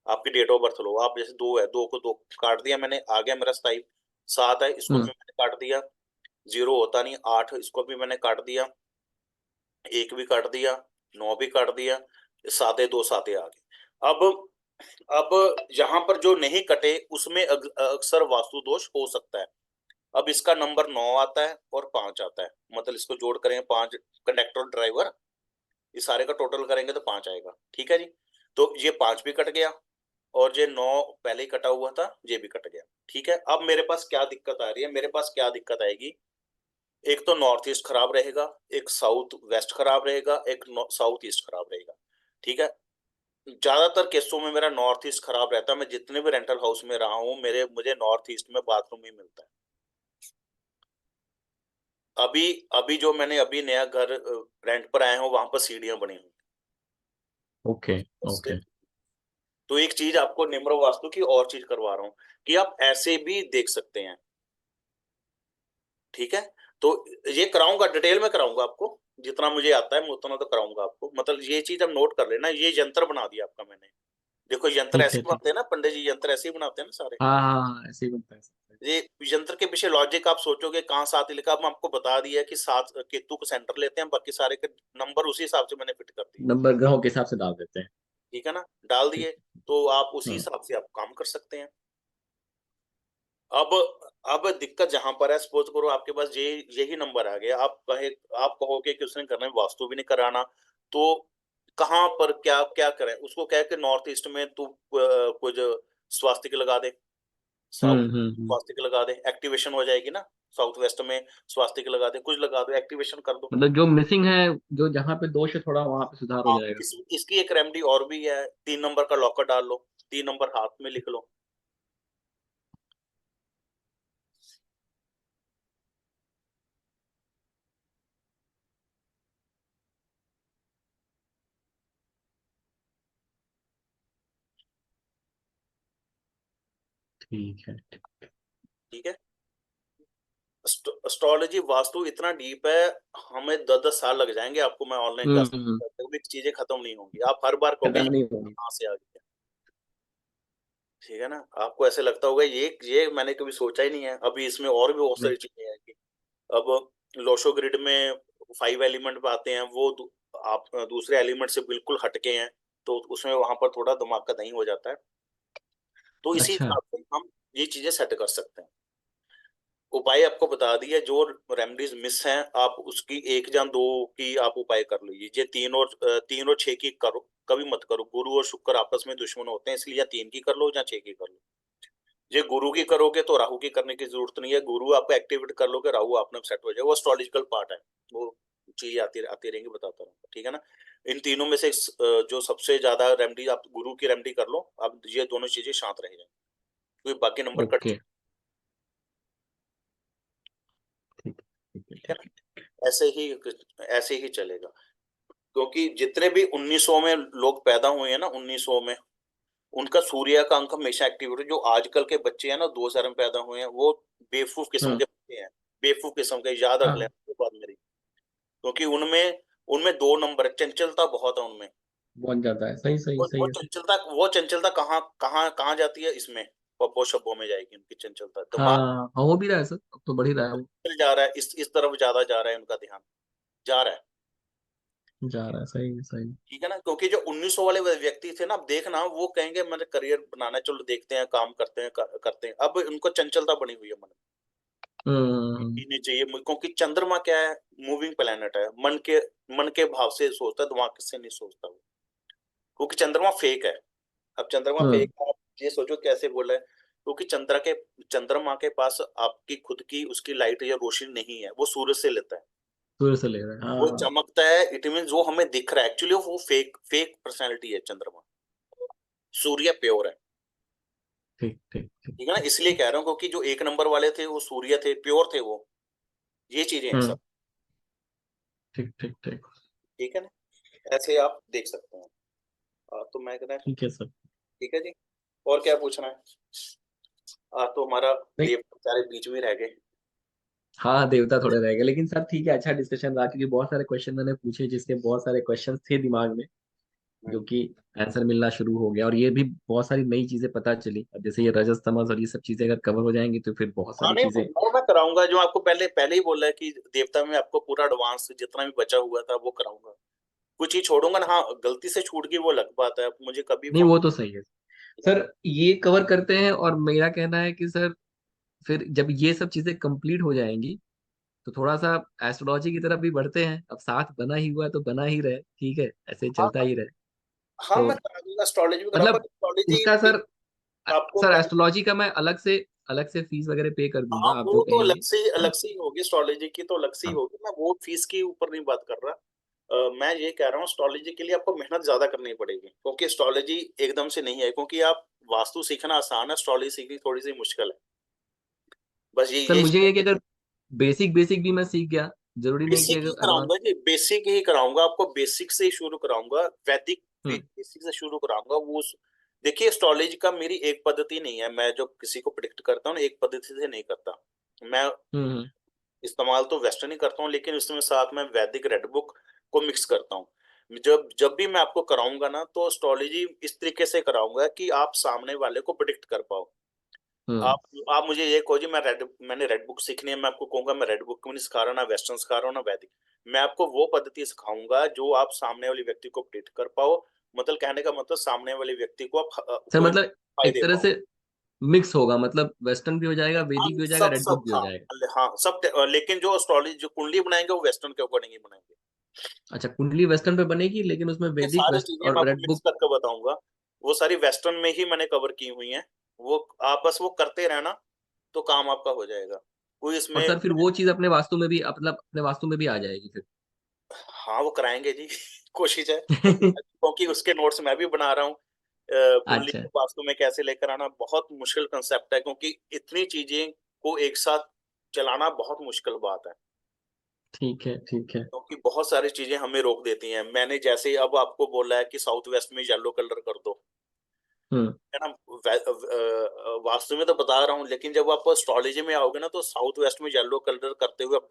आपकी डेट ऑफ बर्थ लो, आप जैसे 2 है, 2 को 2 काट दिया मैंने, आ गया मेरा 27। 7 है, इसको भी हम्म। मैंने काट दिया, 0 होता नहीं। 8, इसको भी मैंने काट दिया, 1 भी काट दिया, 9 भी काट दिया, 7 2 7 आ गए। अब यहाँ पर जो नहीं कटे उसमें अक्सर वास्तु दोष हो सकता है। अब इसका नंबर 9 आता है और 5 आता है, मतलब इसको जोड़ करेंगे 5, कंडक्टर ड्राइवर, इस सारे का टोटल करेंगे तो 5 आएगा, ठीक है जी। तो ये 5 भी कट गया, और ये 9 पहले ही कटा हुआ था, ये भी कट गया, ठीक है। अब मेरे पास क्या दिक्कत आ रही है, मेरे पास क्या दिक्कत आएगी, एक तो नॉर्थ ईस्ट खराब रहेगा, एक साउथ वेस्ट खराब रहेगा, एक साउथ ईस्ट खराब रहेगा, ठीक है। ज्यादातर केसों में मेरा नॉर्थ ईस्ट खराब रहता है, मैं जितने भी रेंटल हाउस में रहा हूँ, मुझे नॉर्थ ईस्ट में बाथरूम ही मिलता है। अभी अभी जो मैंने अभी नया घर रेंट पर आया हूँ, वहां पर सीढ़ियां बनी हुई ओके हैं। ओके। तो एक चीज आपको निम्र वास्तु की और चीज करवा रहा हूँ, कि आप ऐसे भी देख सकते हैं, ठीक है। तो ये कराऊंगा, डिटेल में कराऊंगा आपको, जितना मुझे आता है मैं उतना तो कराऊंगा आपको। मतलब ये चीज अब नोट कर लेना, ये यंत्र बना दिया आपका मैंने। देखो यंत्र ठीक ऐसे है ही ठीक। बनाते हैं ना, पंडित जी यंत्र ऐसे ही बनाते हैं ना सारे। हाँ हाँ हाँ, ऐसे ही बनता है सब। ये यंत्र के पीछे लॉजिक आप सोचोगे कहाँ 7 लिखा, अब मैं आपको बता दिया कि 7 केतु को सेंटर लेते हैं, बाकी सारे के नंबर उसी हिसाब से मैंने फिट कर दिए, नंबर ग्रहों के हिसाब से डाल देते हैं। ठीक है ना, डाल ठीक। दिए। तो आप उसी हाँ। हिसाब से आप काम कर सकते हैं। अब अब दिक्कत जहां पर है, सपोज करो आपके पास ये यही नंबर आ गया, आप कहोगे कि उसने करना है, वास्तु भी नहीं कराना, तो कहाँ पर क्या क्या करें, उसको कह के नॉर्थ ईस्ट में तू कुछ स्वास्तिक लगा दे, साउथ हम्म। स्वास्तिक लगा दे, एक्टिवेशन हो जाएगी ना। साउथ वेस्ट में स्वास्तिक लगा दे, कुछ लगा दो, एक्टिवेशन कर दो। मतलब जो मिसिंग है, जो जहाँ पे दोष है, थोड़ा वहां पे सुधार हो हाँ, जाएगा। इसकी एक रेमेडी और भी है, 3 नंबर का लॉकर डाल लो, 3 नंबर हाथ में लिख लो। ठीक है। ठीक है। एस्ट्रोलॉजी वास्तु इतना डीप है, हमें 10 10 साल लग जाएंगे आपको, मैं ऑनलाइन क्लास हम्म। तब भी चीजें खत्म नहीं होंगी, आप हर बार कहोगे खत्म ये नहीं होगी। कहाँ से आ गया, ठीक है ना। आपको ऐसे लगता होगा ये मैंने कभी सोचा ही नहीं है, अभी इसमें और भी बहुत नहीं। सारी चीजें हैं कि अब लोशो ग्रिड में 5 एलिमेंट पे आते हैं, वो आप दूसरे एलिमेंट से बिल्कुल हटके हैं, तो उसमें वहां पर थोड़ा दिमाग का दही हो जाता है। तो इसी अच्छा। हिसाब से हम ये चीजें सेट कर सकते हैं। उपाय आपको बता दिए, जो रेमेडीज मिस हैं आप उसकी 1 या 2 की आप उपाय कर लीजिए। ये 3 और 6 की करो, कभी मत करो। गुरु और शुक्र आपस में दुश्मन होते हैं, इसलिए या 3 की कर लो या 6 की कर लो। ये गुरु की करोगे तो राहु की करने की जरूरत नहीं है, गुरु आपको एक्टिवेट कर लोगे, राहु आपने सेट हो जाएगा, वो एस्ट्रोलॉजिकल पार्ट है, वो चीजें आती आती रहेंगी, बताता रहूंगा, ठीक है ना। इन तीनों में से जो सबसे ज्यादा रेमेडी, आप गुरु की रेमेडी कर लो, अब ये दोनों चीजें शांत रह जाएंगी, क्योंकि बाकी नंबर कट ओके। जाए, ठीक। ठीक है ठीक है ठीक है। ना। ऐसे ही चलेगा, क्योंकि जितने भी 1900 में लोग पैदा हुए हैं ना, 1900 में, उनका सूर्य का अंक हमेशा एक्टिव है। जो आजकल के बच्चे हैं ना, 2000 में पैदा हुए हैं, वो बेवकूफ किस्म हम्म। के बच्चे हैं, बेवकूफ किस्म के, याद रख हाँ, लेना बात मेरी। क्योंकि उनमें उनमें 2 नंबर है, चंचलता बहुत है उनमें। बहुत ज्यादा है। सही सही वो सही है। वो चंचलता कहाँ कहाँ कहाँ जाती है, इसमें पब्बो शब्बों में जाएगी उनकी चंचलता, दिमाग हाँ हाँ, हो भी रहा है सर, अब तो बढ़ ही रहा है वो। चल जा रहा है, इस तरफ ज्यादा जा रहा है, उनका ध्यान जा रहा है, जा रहा है, सही है सही है। ठीक है ना। क्योंकि जो 1900 वाले व्यक्ति थे ना, अब देखना वो कहेंगे मैंने करियर बनाना है, चलो देखते हैं, काम करते हैं, करते हैं। अब उनको चंचलता बनी हुई है मन में, हम्म। ही नहीं चाहिए क्योंकि चंद्रमा क्या है, मूविंग प्लेनेट है, मन के भाव से सोचता है, दिमाग से नहीं सोचता वो, क्योंकि चंद्रमा फेक है। अब चंद्रमा हम्म। फेक है, आप ये सोचो कैसे बोला है, क्योंकि चंद्रमा के पास आपकी खुद की उसकी लाइट या रोशनी नहीं है, वो सूरज से लेता है, दूर से ले रहे हैं, वो हाँ। चमकता है, इट मीन जो हमें दिख रहा है एक्चुअली वो फेक फेक पर्सनैलिटी है चंद्रमा, सूर्य प्योर है, ठीक ठीक ठीक ठीक है ना। ठीक इसलिए कह रहा हूँ क्योंकि जो 1 नंबर वाले थे वो सूर्य थे, प्योर थे वो, ये चीजें हैं सब, हम्म। ठीक ठीक ठीक। ठीक है ना। ऐसे आप देख सकते हैं। तो मैं कहता, ठीक है सर। ठीक है जी। और क्या पूछना है? तो हमारा नहीं, देव बेचारे बीच में रह गए। हाँ देवता थोड़े रह गए, लेकिन सर ठीक है, अच्छा डिस्कशन रहा, क्योंकि बहुत सारे क्वेश्चन मैंने पूछे जिसके बहुत सारे क्वेश्चन थे दिमाग में, जो कि आंसर मिलना शुरू हो गया, और ये भी बहुत सारी नई चीजें पता चली। अब जैसे ये रजत तमस और ये सब चीजें अगर कवर हो जाएंगी तो फिर बहुत हाँ सारी नहीं, चीजें। वो मैं कराऊंगा जो आपको पहले पहले ही बोला है कि देवता में आपको पूरा एडवांस जितना भी बचा हुआ था वो कराऊंगा। कुछ ही छोड़ूंगा ना, हाँ गलती से छूट गई वो अलग बात है, मुझे कभी नहीं वो। वो तो सही है सर, ये कवर करते हैं। और मेरा कहना है कि सर फिर जब ये सब चीजें कंप्लीट हो जाएंगी तो थोड़ा सा एस्ट्रोलॉजी की तरफ भी बढ़ते हैं। अब साथ बना ही हुआ है तो बना ही रहे, ठीक है, ऐसे हाँ चलता ही रहे। हाँ, तो मैं करा दूंगा, एस्ट्रोलॉजी भी कराऊंगा, मतलब एस्ट्रोलॉजी उसका सर, आपको सर पहले। एस्ट्रोलॉजी का मैं अलग से फीस वगैरह पे कर हाँ दूंगा, आप जो वो तो कहेंगे। अलग हाँ से ही होगी, एस्ट्रोलॉजी की तो अलग से ही हाँ। होगी, मैं वो फीस के ऊपर नहीं बात कर रहा। मैं ये कह रहा हूँ एस्ट्रोलॉजी के लिए आपको मेहनत ज्यादा करनी पड़ेगी, क्योंकि एस्ट्रोलॉजी एकदम से नहीं है, क्योंकि आप वास्तु सीखना आसान है, एस्ट्रोलॉजी सीखनी थोड़ी सी मुश्किल है। बस सर ये मुझे ये कि अगर बेसिक बेसिक भी मैं सीख गया, जरूरी नहीं कि बेसिक ही अगर एडवांस। कराऊंगा जी, बेसिक ही कराऊंगा आपको, बेसिक से ही शुरू कराऊंगा, वैदिक हम्म बेसिक से शुरू कराऊंगा वो देखिए एस्ट्रोलॉजी का मेरी एक पद्धति नहीं है, मैं जो किसी को प्रिडिक्ट करता हूँ ना, एक पद्धति से नहीं करता मैं। हम्म। इस्तेमाल तो वेस्टर्न ही करता हूँ, लेकिन उसमें साथ में वैदिक रेड बुक को मिक्स करता हूँ। जब जब भी मैं आपको कराऊंगा ना, तो एस्ट्रोलॉजी इस तरीके से कराऊंगा कि आप सामने वाले को प्रिडिक्ट कर पाओ। हम्म। आप मुझे ये कहो जी मैंने रेड बुक सीखनी है, मैं आपको कहूंगा मैं रेड बुक में नहीं सिखा रहा, ना वेस्टर्न सिखा रहा हूँ ना वैदिक। मैं आपको वो पद्धति सिखाऊंगा जो आप सामने वाले व्यक्ति को प्रिडिक्ट कर पाओ। मतलब कहने का मतलब सामने वाले व्यक्ति को आप सर कोई मतलब फायदे एक दे तरह पाओ। से मिक्स होगा, मतलब वेस्टर्न भी हो जाएगा, हाँ वैदिक भी हो जाएगा, सब रेड सब बुक भी हो हाँ। जाएगा। हाँ सब लेकिन जो एस्ट्रोलॉजी जो कुंडली बनाएंगे वो वेस्टर्न के अकॉर्डिंग ही बनाएंगे। अच्छा, कुंडली वेस्टर्न पे बनेगी, लेकिन उसमें ये वैदिक सारी वेस्ट चीजें मैं और आपको रेड मिक्स बुक। करके बताऊंगा, वो सारी वेस्टर्न में ही मैंने कवर की हुई हैं। वो आप बस वो करते रहना, तो काम आपका हो जाएगा। कोई और इसमें। सर फिर वो चीज अपने वास्तु में भी, मतलब अपने वास्तु में भी आ जाएगी फिर। हाँ वो कराएंगे जी कोशिश है, क्योंकि उसके नोट्स मैं भी बना रहा हूँ। कुंडली अच्छा, को वास्तु में कैसे लेकर आना बहुत मुश्किल कंसेप्ट है, क्योंकि इतनी चीजें को एक साथ चलाना बहुत मुश्किल बात है। ठीक है ठीक है। क्योंकि बहुत सारी चीजें हमें रोक देती हैं, मैंने जैसे अब आपको बोला है कि साउथ वेस्ट में येलो कलर कर दो, हम्म है ना। वास्तु में तो बता रहा हूँ, लेकिन जब आप एस्ट्रोलॉजी में आओगे ना, तो साउथ वेस्ट में येलो कलर करते हुए आप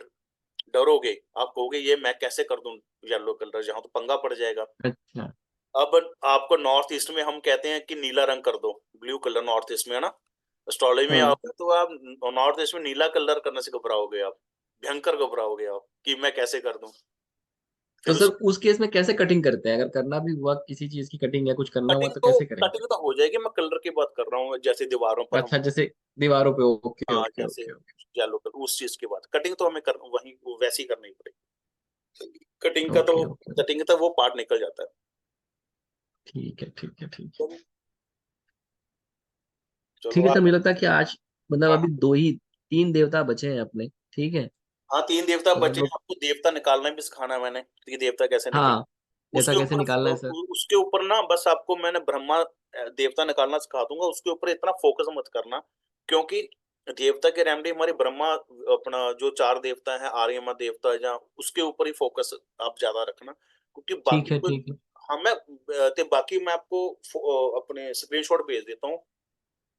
डरोगे, आप कहोगे ये मैं कैसे कर दूं येलो कलर, जहां तो पंगा पड़ जाएगा। अच्छा। अब आपको नॉर्थ ईस्ट में हम कहते हैं कि नीला रंग कर दो, ब्लू कलर नॉर्थ ईस्ट में, है ना। एस्ट्रोलॉजी में हम्म। आओगे तो आप नॉर्थ ईस्ट में नीला कलर करने से घबराओगे आप, भयंकर घबराओगे आप कि मैं कैसे कर दूं। तो फिर सर उस केस में कैसे कटिंग करते हैं, अगर करना भी हुआ किसी चीज की कटिंग या कुछ करना हुआ तो कैसे करेंगे? कटिंग तो हो जाएगी, मैं कलर की बात कर रहा हूँ, जैसे दीवारों पर हम। अच्छा, जैसे दीवारों पे, ओके हाँ ओके जैसे ओके ओके। येलो कलर उस चीज की बात, कटिंग तो हमें कर वही वो वैसी करनी पड़ेगी। कटिंग का तो ओके ओके। कटिंग का वो पार्ट निकल जाता है। ठीक है ठीक है ठीक है। चलो चलो ठीक है सर, आप। मुझे लगता है कि आज मतलब हाँ अभी दो ही, तीन देवता बचे हैं अपने, ठीक है। हाँ, तीन देवता तो हम बचे हैं, लोग, आपको देवता निकालना भी सिखाना है मैंने कि देवता कैसे निकले। हाँ, देवता उसके कैसे ऊपर निकालना है सर। उसके ऊपर ना बस आपको मैंने ब्रह्मा देवता निकालना सिखा दूंगा, उसके ऊपर इतना फोकस मत करना, क्योंकि देवता के रेमेडी हमारे ब्रह्मा अपना जो चार देवता है, आर्यमा देवता है, जहाँ उसके ऊपर ही फोकस आप ज्यादा रखना, क्योंकि ठीक बाकी है कोई। ठीक है। हाँ मैं बाकी मैं आपको अपने स्क्रीनशॉट भेज देता हूँ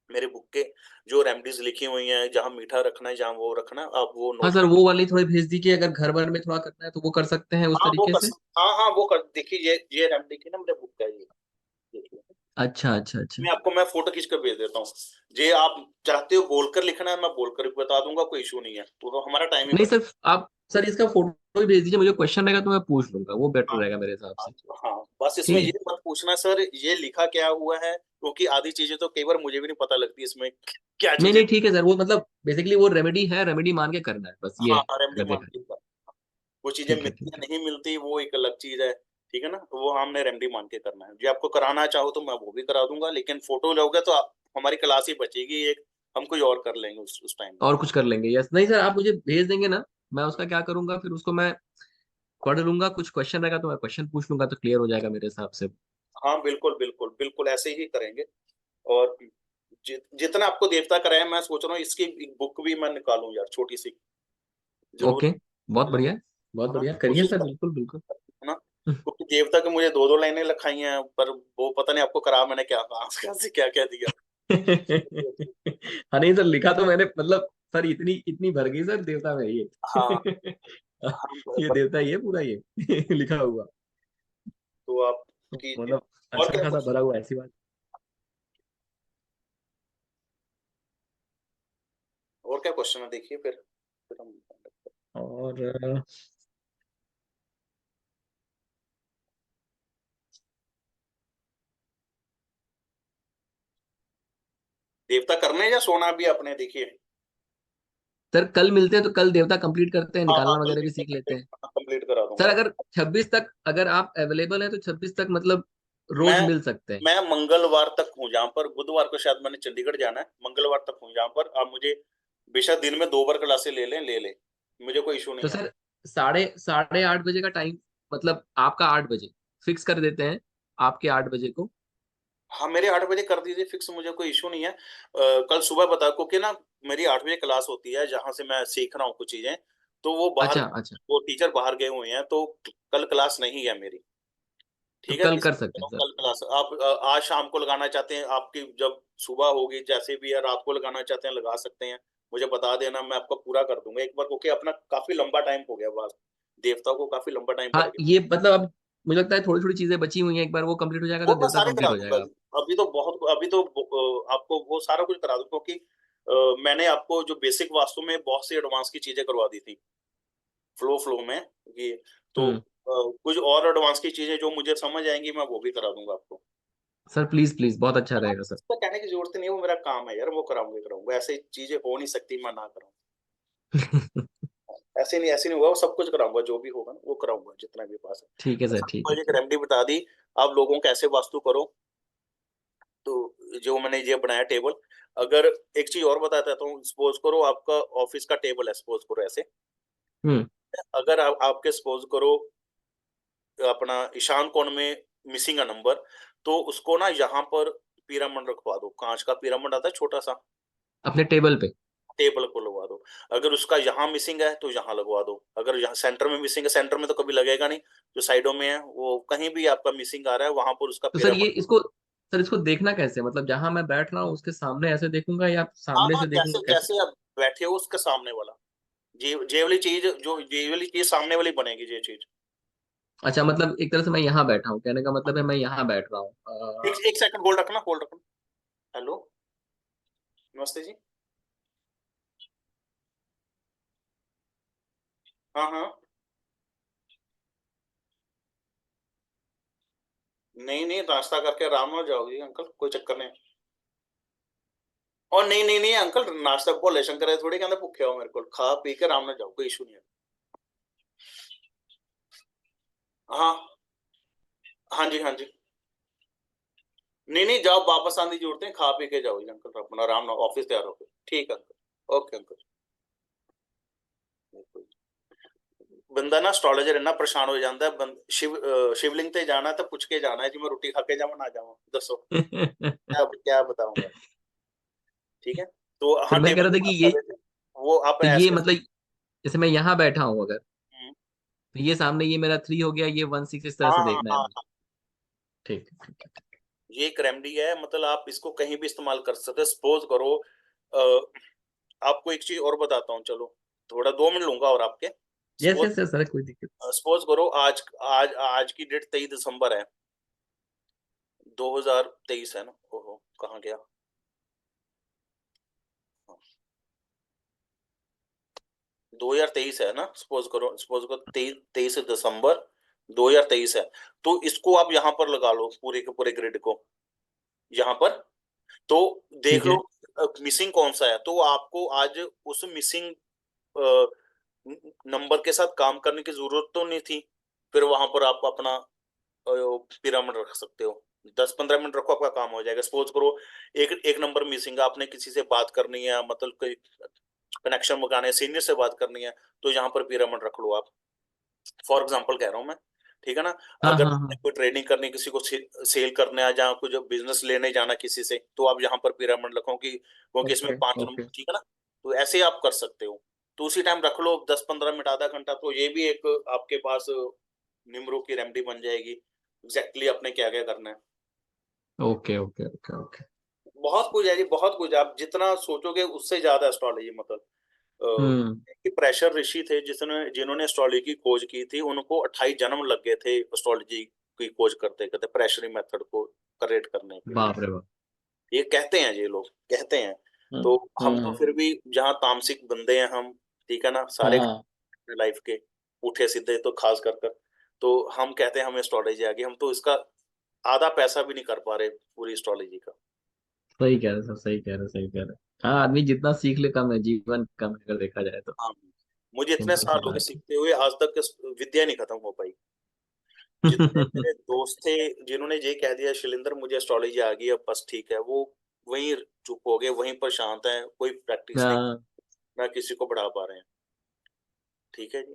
मेरे बुक के, जो रेमेडीज लिखी हुई हैं, जहाँ मीठा रखना है, जहाँ वो रखना है, आप वो हाँ नोट सर, कर। वो वाली थोड़ी भेज दीजिए, अगर घर भर में थोड़ा करना है तो वो कर सकते हैं उस हाँ वो तरीके कर से। हाँ हाँ वो कर देखिए, ये रेमेडी की ना मेरे बुक का है, ये देखिए। अच्छा अच्छा अच्छा। मैं फोटो खींच कर भेज देता हूँ। जे आप चाहते हो बोलकर लिखना है, मैं बोलकर भी बता दूंगा, कोई इशू नहीं है, तो हमारा टाइम ही नहीं बच। सर, आप सर इसका फोटो ही भेज दीजिए, मुझे क्वेश्चन रहेगा तो मैं पूछ लूंगा, वो बेटर हाँ रहेगा मेरे हिसाब हाँ से। हाँ, बस इसमें ठीक ये है। मत पूछना सर ये लिखा क्या हुआ है, क्योंकि आधी चीजें तो कई बार मुझे भी नहीं पता लगती इसमें क्या नहीं चीजें। नहीं ठीक है सर, वो मतलब बेसिकली वो रेमेडी है, रेमेडी मान के करना है, बस ये हाँ है रेमेडी अगर देखा मान जाए। के कर। वो चीजें ठीक है मिलती ठीक है है। नहीं मिलती वो एक अलग चीज है, ठीक है ना, वो हमने रेमेडी मान के करना है, जो आपको कराना चाहो तो मैं वो भी करा दूंगा, लेकिन फोटो लोगे तो हमारी क्लास ही बचेगी एक, हम कोई और कर लेंगे उस टाइम पे। और कुछ कर लेंगे, यस, नहीं सर आप मुझे भेज देंगे ना, मैं उसका क्या करूंगा, फिर उसको मैं पढ़ लूंगा, कुछ क्वेश्चन रहेगा तो मैं क्वेश्चन पूछ लूंगा, तो क्लियर हो जाएगा मेरे हिसाब से। हाँ बिल्कुल बिल्कुल बिल्कुल ऐसे ही करेंगे। और जितना आपको देवता कराया, मैं सोच रहा हूँ इसकी एक बुक भी मैं निकालूं यार, छोटी सी, जरूर। ओके, बहुत है बढ़िया, बहुत ना, बढ़िया, करिए कोशिश सर, कर, बिल्कुल बिल्कुल। है ना, क्योंकि देवता के मुझे दो दो लाइनें लिखाई हैं, पर वो पता नहीं आपको करा मैंने क्या कहा, कहाँ से क्या क्या दिया। हाँ नहीं सर, लिखा तो मैंने, मतलब सर इतनी इतनी भर गई सर देवता में ये। हाँ हाँ ये देवता ही है पूरा ये लिखा हुआ। तो आप कीजिए। मतलब और अच्छा क्या खासा क्वेश्चन, भरा हुआ है, ऐसी बात। और क्या क्वेश्चन है देखिए फिर हम। और देवता करने हैं या सोना भी अपने देखिए। सर कल मिलते हैं तो कल देवता कंप्लीट करते हैं, हाँ हाँ निकालना कल वगैरह भी देवता सीख लेते हैं। कंप्लीट करा सर दूंगा। अगर 26 तक अगर आप अवेलेबल हैं तो 26 तक मतलब मैं रोज मिल सकते हैं। मैं मंगलवार तक हूँ जहाँ पर, बुधवार को शायद मैंने चंडीगढ़ जाना है, मंगलवार तक हूँ जहाँ पर आप मुझे बेशक दिन में 2 बार क्लासे ले ले, मुझे कोई इशू तो नहीं है। सर साढ़े साढ़े 8 बजे का टाइम, मतलब आपका 8 बजे फिक्स कर देते हैं, आपके 8 बजे को। हाँ मेरे 8 बजे कर दीजिए फिक्स, मुझे कोई इशू नहीं है। कल सुबह बता, क्योंकि ना मेरी 8 बजे क्लास होती है जहाँ से मैं सीख रहा हूँ कुछ चीजें, तो वो बाहर, अच्छा अच्छा, वो टीचर बाहर गए हुए हैं, तो कल क्लास नहीं है मेरी। तो ठीक है, कल कर इसलिए सकते हैं सर। कल क्लास आप आज शाम को लगाना चाहते हैं, आपकी जब सुबह होगी जैसे भी है, रात को लगाना चाहते हैं लगा सकते हैं, मुझे बता देना, मैं आपका पूरा कर दूंगा एक बार, क्योंकि अपना काफी लंबा टाइम हो गया बात, देवता को काफी लंबा टाइम हाँ पड़ गया। ये मतलब अब मुझे लगता है थोड़ी थोड़ी चीजें बची हुई हैं, एक बार वो कंप्लीट हो जाएगा वो तो मैं देवता सारे कंप्लीट करा हो दूंगा। जाएगा आप। अभी तो आपको वो सारा कुछ करा दूं, क्योंकि मैंने आपको जो बेसिक वास्तु में बहुत सी एडवांस की चीजें करवा दी थी, फ्लो फ्लो में ये, तो हम्म। कुछ और एडवांस की चीजें जो मुझे समझ आएंगी मैं वो भी करा दूंगा आपको। सर प्लीज प्लीज, बहुत अच्छा रहेगा सर। उसका कहने की जरूरत नहीं है, वो मेरा काम है यार, वो कराऊंगा कराऊंगा, ऐसे चीजें हो नहीं सकती मैं ना कराऊं। ऐसे नहीं हुआ, वो सब कुछ कराऊंगा, जो भी होगा ना वो कराऊंगा जितना भी पास है। ठीक है सर, ठीक आपको है एक ठीक। रेमेडी बता दी, आप लोगों को कैसे वास्तु करो, तो जो मैंने ये बनाया टेबल, अगर एक चीज और बता देता हूँ, सपोज करो आपका ऑफिस का टेबल है, सपोज करो ऐसे, हम्म। अगर आपके सपोज करो अपना ईशान कोण में मिसिंग अ नंबर, तो उसको ना यहाँ पर पिरामिड रखवा दो, कांच का पिरामिड आता है छोटा सा, अपने टेबल पे। टेबल को लगवा दो। अगर उसका यहाँ मिसिंग है तो यहाँ लगवा दो, अगर यहाँ सेंटर में मिसिंग है, सेंटर में तो कभी लगेगा नहीं, जो साइडों में है वो कहीं भी आपका मिसिंग आ रहा है वहां पर उसका तो सर ये पिरामिड। इसको, सर इसको देखना कैसे, मतलब जहां मैं बैठ रहा हूँ उसके सामने ऐसे देखूंगा या हाँ सामने हाँ, से जैसे देखूंगा कैसे? जैसे आप बैठे हो उसके सामने वाला, ये वाली चीज, जो ये वाली चीज सामने वाली बनेगी ये चीज। अच्छा, मतलब एक तरह से मैं यहाँ बैठा हूँ, कहने का मतलब है मैं यहाँ बैठ रहा हूँ। एक सेकंड होल्ड रखना, होल्ड रखना। हेलो, नमस्ते जी। हाँ हाँ, नहीं नहीं, नाश्ता करके आराम हो जाओगी अंकल, कोई चक्कर नहीं। और नहीं नहीं नहीं अंकल, नाश्ता भोले शंकर थोड़ी कहते भुखे हो, मेरे को खा पी के आराम ना जाओ, कोई इशू नहीं है। हाँ हाँ जी हाँ जी, नहीं नहीं जाओ, वापस आने की जरूरत नहीं, खा पी के जाओ जी अंकल, अपना आराम ना, ऑफिस तैयार हो गए, ठीक है अंकल, ओके अंकल। बंदा ना एस्ट्रोलॉजर इतना परेशान हो जाता है, शिवलिंग ते जाना तो पूछ के जाना है जी, मैं रोटी खा के जावा ना जावा, दसो क्या क्या बताऊंगा। ठीक है, तो तो हाँ मैं कह टेबल रहा की था कि बात ये, कर रहे थे, वो आप तो ये ऐसे। मतलब जैसे मैं यहाँ बैठा हूँ अगर, हम्म, तो ये सामने ये मेरा 3 हो गया, ये 1 6, इस तरह हाँ से हाँ देखना है हाँ मुझे। हाँ, ठीक है ठीक है। ये एक रेमेडी है, मतलब आप इसको कहीं भी इस्तेमाल कर सकते हैं, सपोज करो आपको एक चीज और बताता हूँ, चलो थोड़ा 2 मिनट लूंगा और आपके। Yes suppose yes yes sir, कोई दिक्कत। सपोज करो आज आज आज की डेट 23 दिसंबर है, 2023 है ना, ओहो कहाँ गया, 2023 है ना, सपोज करो 23 दिसंबर 2023 है, तो इसको आप यहाँ पर लगा लो, पूरे के पूरे ग्रिड को यहाँ पर, तो ठीक देख लो है। मिसिंग कौन सा है, तो आपको आज उस मिसिंग नंबर के साथ काम करने की जरूरत तो नहीं थी, फिर वहां पर आप अपना पिरामिड रख सकते हो, 10-15 मिनट रखो आपका काम हो जाएगा। सपोज करो एक एक नंबर मिसिंग है, आपने किसी से बात करनी है, मतलब कोई कनेक्शन लगाने, सीनियर से बात करनी है, तो यहाँ पर पिरामिड रख लो आप, फॉर एग्जाम्पल कह रहा हूँ मैं, ठीक है ना। हाँ अगर हाँ आपने हाँ। कोई ट्रेडिंग करनी, किसी को सेल करना है, जहाँ कुछ बिजनेस लेने जाना किसी से, तो आप यहाँ पर पिरामिड रखो कि, क्योंकि इसमें ओके 5 नंबर, ओके। ठीक है ना, तो ऐसे आप कर सकते हो। तो उसी टाइम रख लो 10-15 मिनट, आधा घंटा, तो ये भी एक आपके पास निम्रो की रेमेडी बन जाएगी, एग्जैक्टली आपने क्या क्या करना है। Okay okay okay okay. बहुत कुछ है जी, बहुत कुछ। आप जितना सोचोगे उससे ज्यादा एस्ट्रोलॉजी, मतलब हम्म। कि प्रेशर ऋषि थे जिन्होंने एस्ट्रोलॉजी की खोज की थी, उनको 28 जन्म लग गए थे एस्ट्रोलॉजी की खोज करते करते, प्रेशरी मेथड को क्रिएट करने के लिए। बाप रे बाप। ये कहते हैं, ये लोग कहते हैं। हम्म तो हम तो हम्म। फिर भी जहाँ तामसिक बंदे हैं हम, ठीक है ना, सारे हाँ लाइफ के उठे सीधे तो खास कर तो हम कहते हैं हमें एस्ट्रोलॉजी आ गई, हम तो इसका आधा पैसा भी नहीं कर पा रहे पूरी एस्ट्रोलॉजी का। सही कह रहे सर, सही कह रहे, सही कह रहे। हाँ, आदमी जितना सीख ले कम है, जीवन कम है अगर देखा जाए तो। हाँ, मुझे इतने सिंपल सी सालों के बात सीखते हुए आज तक विद्या नहीं खत्म हो पाई। जितने है। मेरे दोस्त थे जिन्होंने ये कह दिया शैलेंद्र मुझे एस्ट्रोलॉजी आ गई अब बस ठीक है, वो वहीं चुप हो गए, वहीं पर शांत है, कोई प्रैक्टिस नहीं, हाँ। ना किसी को बढ़ा पा रहे हैं। ठीक है जी,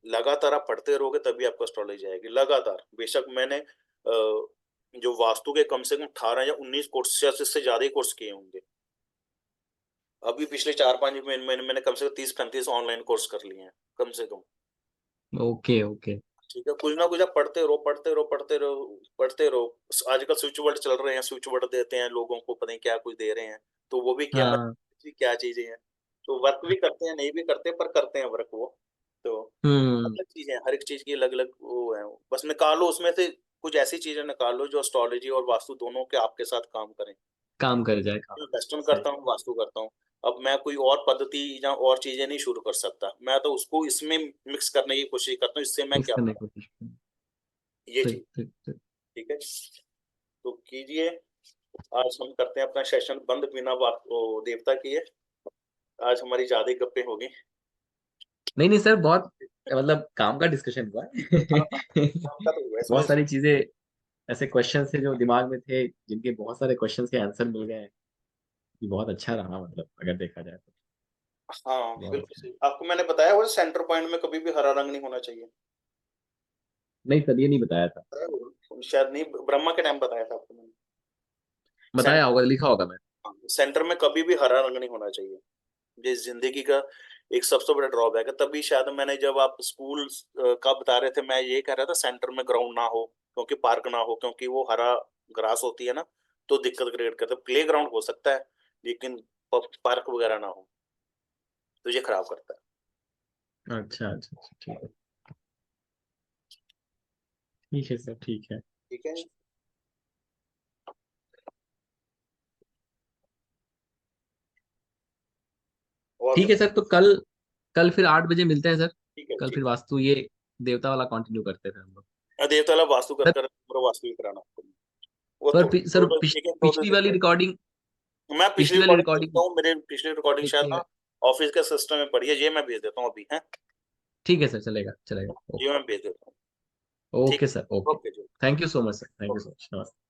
लगातार आप पढ़ते रहोगे तभी आपको एस्ट्रोलॉजी आएगी, लगातार। बेशक मैंने जो वास्तु के कम से कम 18 या 19 कोर्स या इससे ज्यादा ही कोर्स किए होंगे। अभी पिछले 4-5 महीने मैंने कम से कम 30-35 ऑनलाइन कोर्स कर लिए हैं, कम से कम। Okay okay. ठीक है, कुछ ना कुछ आप पढ़ते रहो, पढ़ते रहो, पढ़ते रहो, पढ़ते रहो। आजकल स्विच वर्ड चल रहे हैं, स्विच वर्ड देते हैं लोगों को, पता नहीं क्या कुछ दे रहे हैं, तो वो भी क्या हाँ। मतलब क्या चीजें हैं। तो वर्क भी करते हैं, नहीं भी करते, पर करते हैं वर्क वो। तो हम्म। अलग चीजें हैं, हर एक चीज की अलग अलग वो है। बस निकालो उसमें से कुछ ऐसी चीजें निकालो जो एस्ट्रोलॉजी और वास्तु दोनों के आपके साथ काम करें। काम कर जाए काम। मैं वेस्टर्न सही। करता हूँ, वास्तु करता हूँ। अब मैं कोई और पद्धति या और चीजें नहीं शुरू कर सकता, मैं तो उसको इसमें मिक्स करने की कोशिश करता हूँ, इससे मैं मिक्स क्या करने की पाऊँ, कोशिश करें। ये सही चीज। सही सही। ठीक है, तो कीजिए। आज हम करते हैं अपना सेशन बंद, बिना बात वो देवता किए। आज हमारी ज्यादा ही गप्पे हो गई। नहीं नहीं सर, बहुत मतलब काम का डिस्कशन हुआ हाँ है। हाँ, काम का तो हुआ है इसमें। बहुत सारी चीजें, ऐसे क्वेश्चन थे जो दिमाग में थे, जिनके बहुत सारे क्वेश्चन के आंसर मिल गए। ये बहुत अच्छा रहा, मतलब अगर देखा जाए तो। हाँ बहुत बिल्कुल अच्छा। सही, आपको मैंने बताया वो सेंटर पॉइंट में कभी भी हरा रंग नहीं होना चाहिए। नहीं सर, ये नहीं बताया था। शायद नहीं, ब्रह्मा के टाइम बताया था आपको मैंने। बताया होगा, लिखा होगा मैं। सेंटर में कभी भी हरा रंग नहीं होना चाहिए। ये जिंदगी का एक सबसे बड़ा ड्रॉबैक है। तभी शायद मैंने, जब आप स्कूल का बता रहे थे, मैं ये कह रहा था सेंटर में ग्राउंड ना हो, क्योंकि पार्क ना हो, क्योंकि वो हरा ग्रास होती है ना, तो दिक्कत क्रिएट करता है। प्ले ग्राउंड हो सकता है लेकिन पार्क वगैरह ना हो, तो ये खराब करता है। अच्छा अच्छा अच्छा, ठीक है। ठीक है सर, ठीक है। ठीक है, और ठीक है सर, तो कल, कल फिर 8 बजे मिलते हैं सर। ठीक है, कल फिर ठीक वास्तु ये देवता वाला कंटिन्यू करते हैं हम लोग। है। देवताला वास्तु कर सर, कर पूरा वास्तु ही कराना आपको। वो पर तो सर ठीक है, तो पिछली वाली रिकॉर्डिंग, मैं पिछली पिछली वाली रिकॉर्डिंग रिकॉर्डिंग देखता हूँ, मेरे पिछली रिकॉर्डिंग शायद ना देखिएगा। ऑफिस के सिस्टम में पड़ी है, ये मैं भेज देता हूँ अभी है। ठीक है सर, चलेगा चलेगा। ये ओके। मैं भेज देता हूँ। ठीक ओके है, sir, okay. Okay ji. Thank you so much sir, thank you so much, नमस्ते।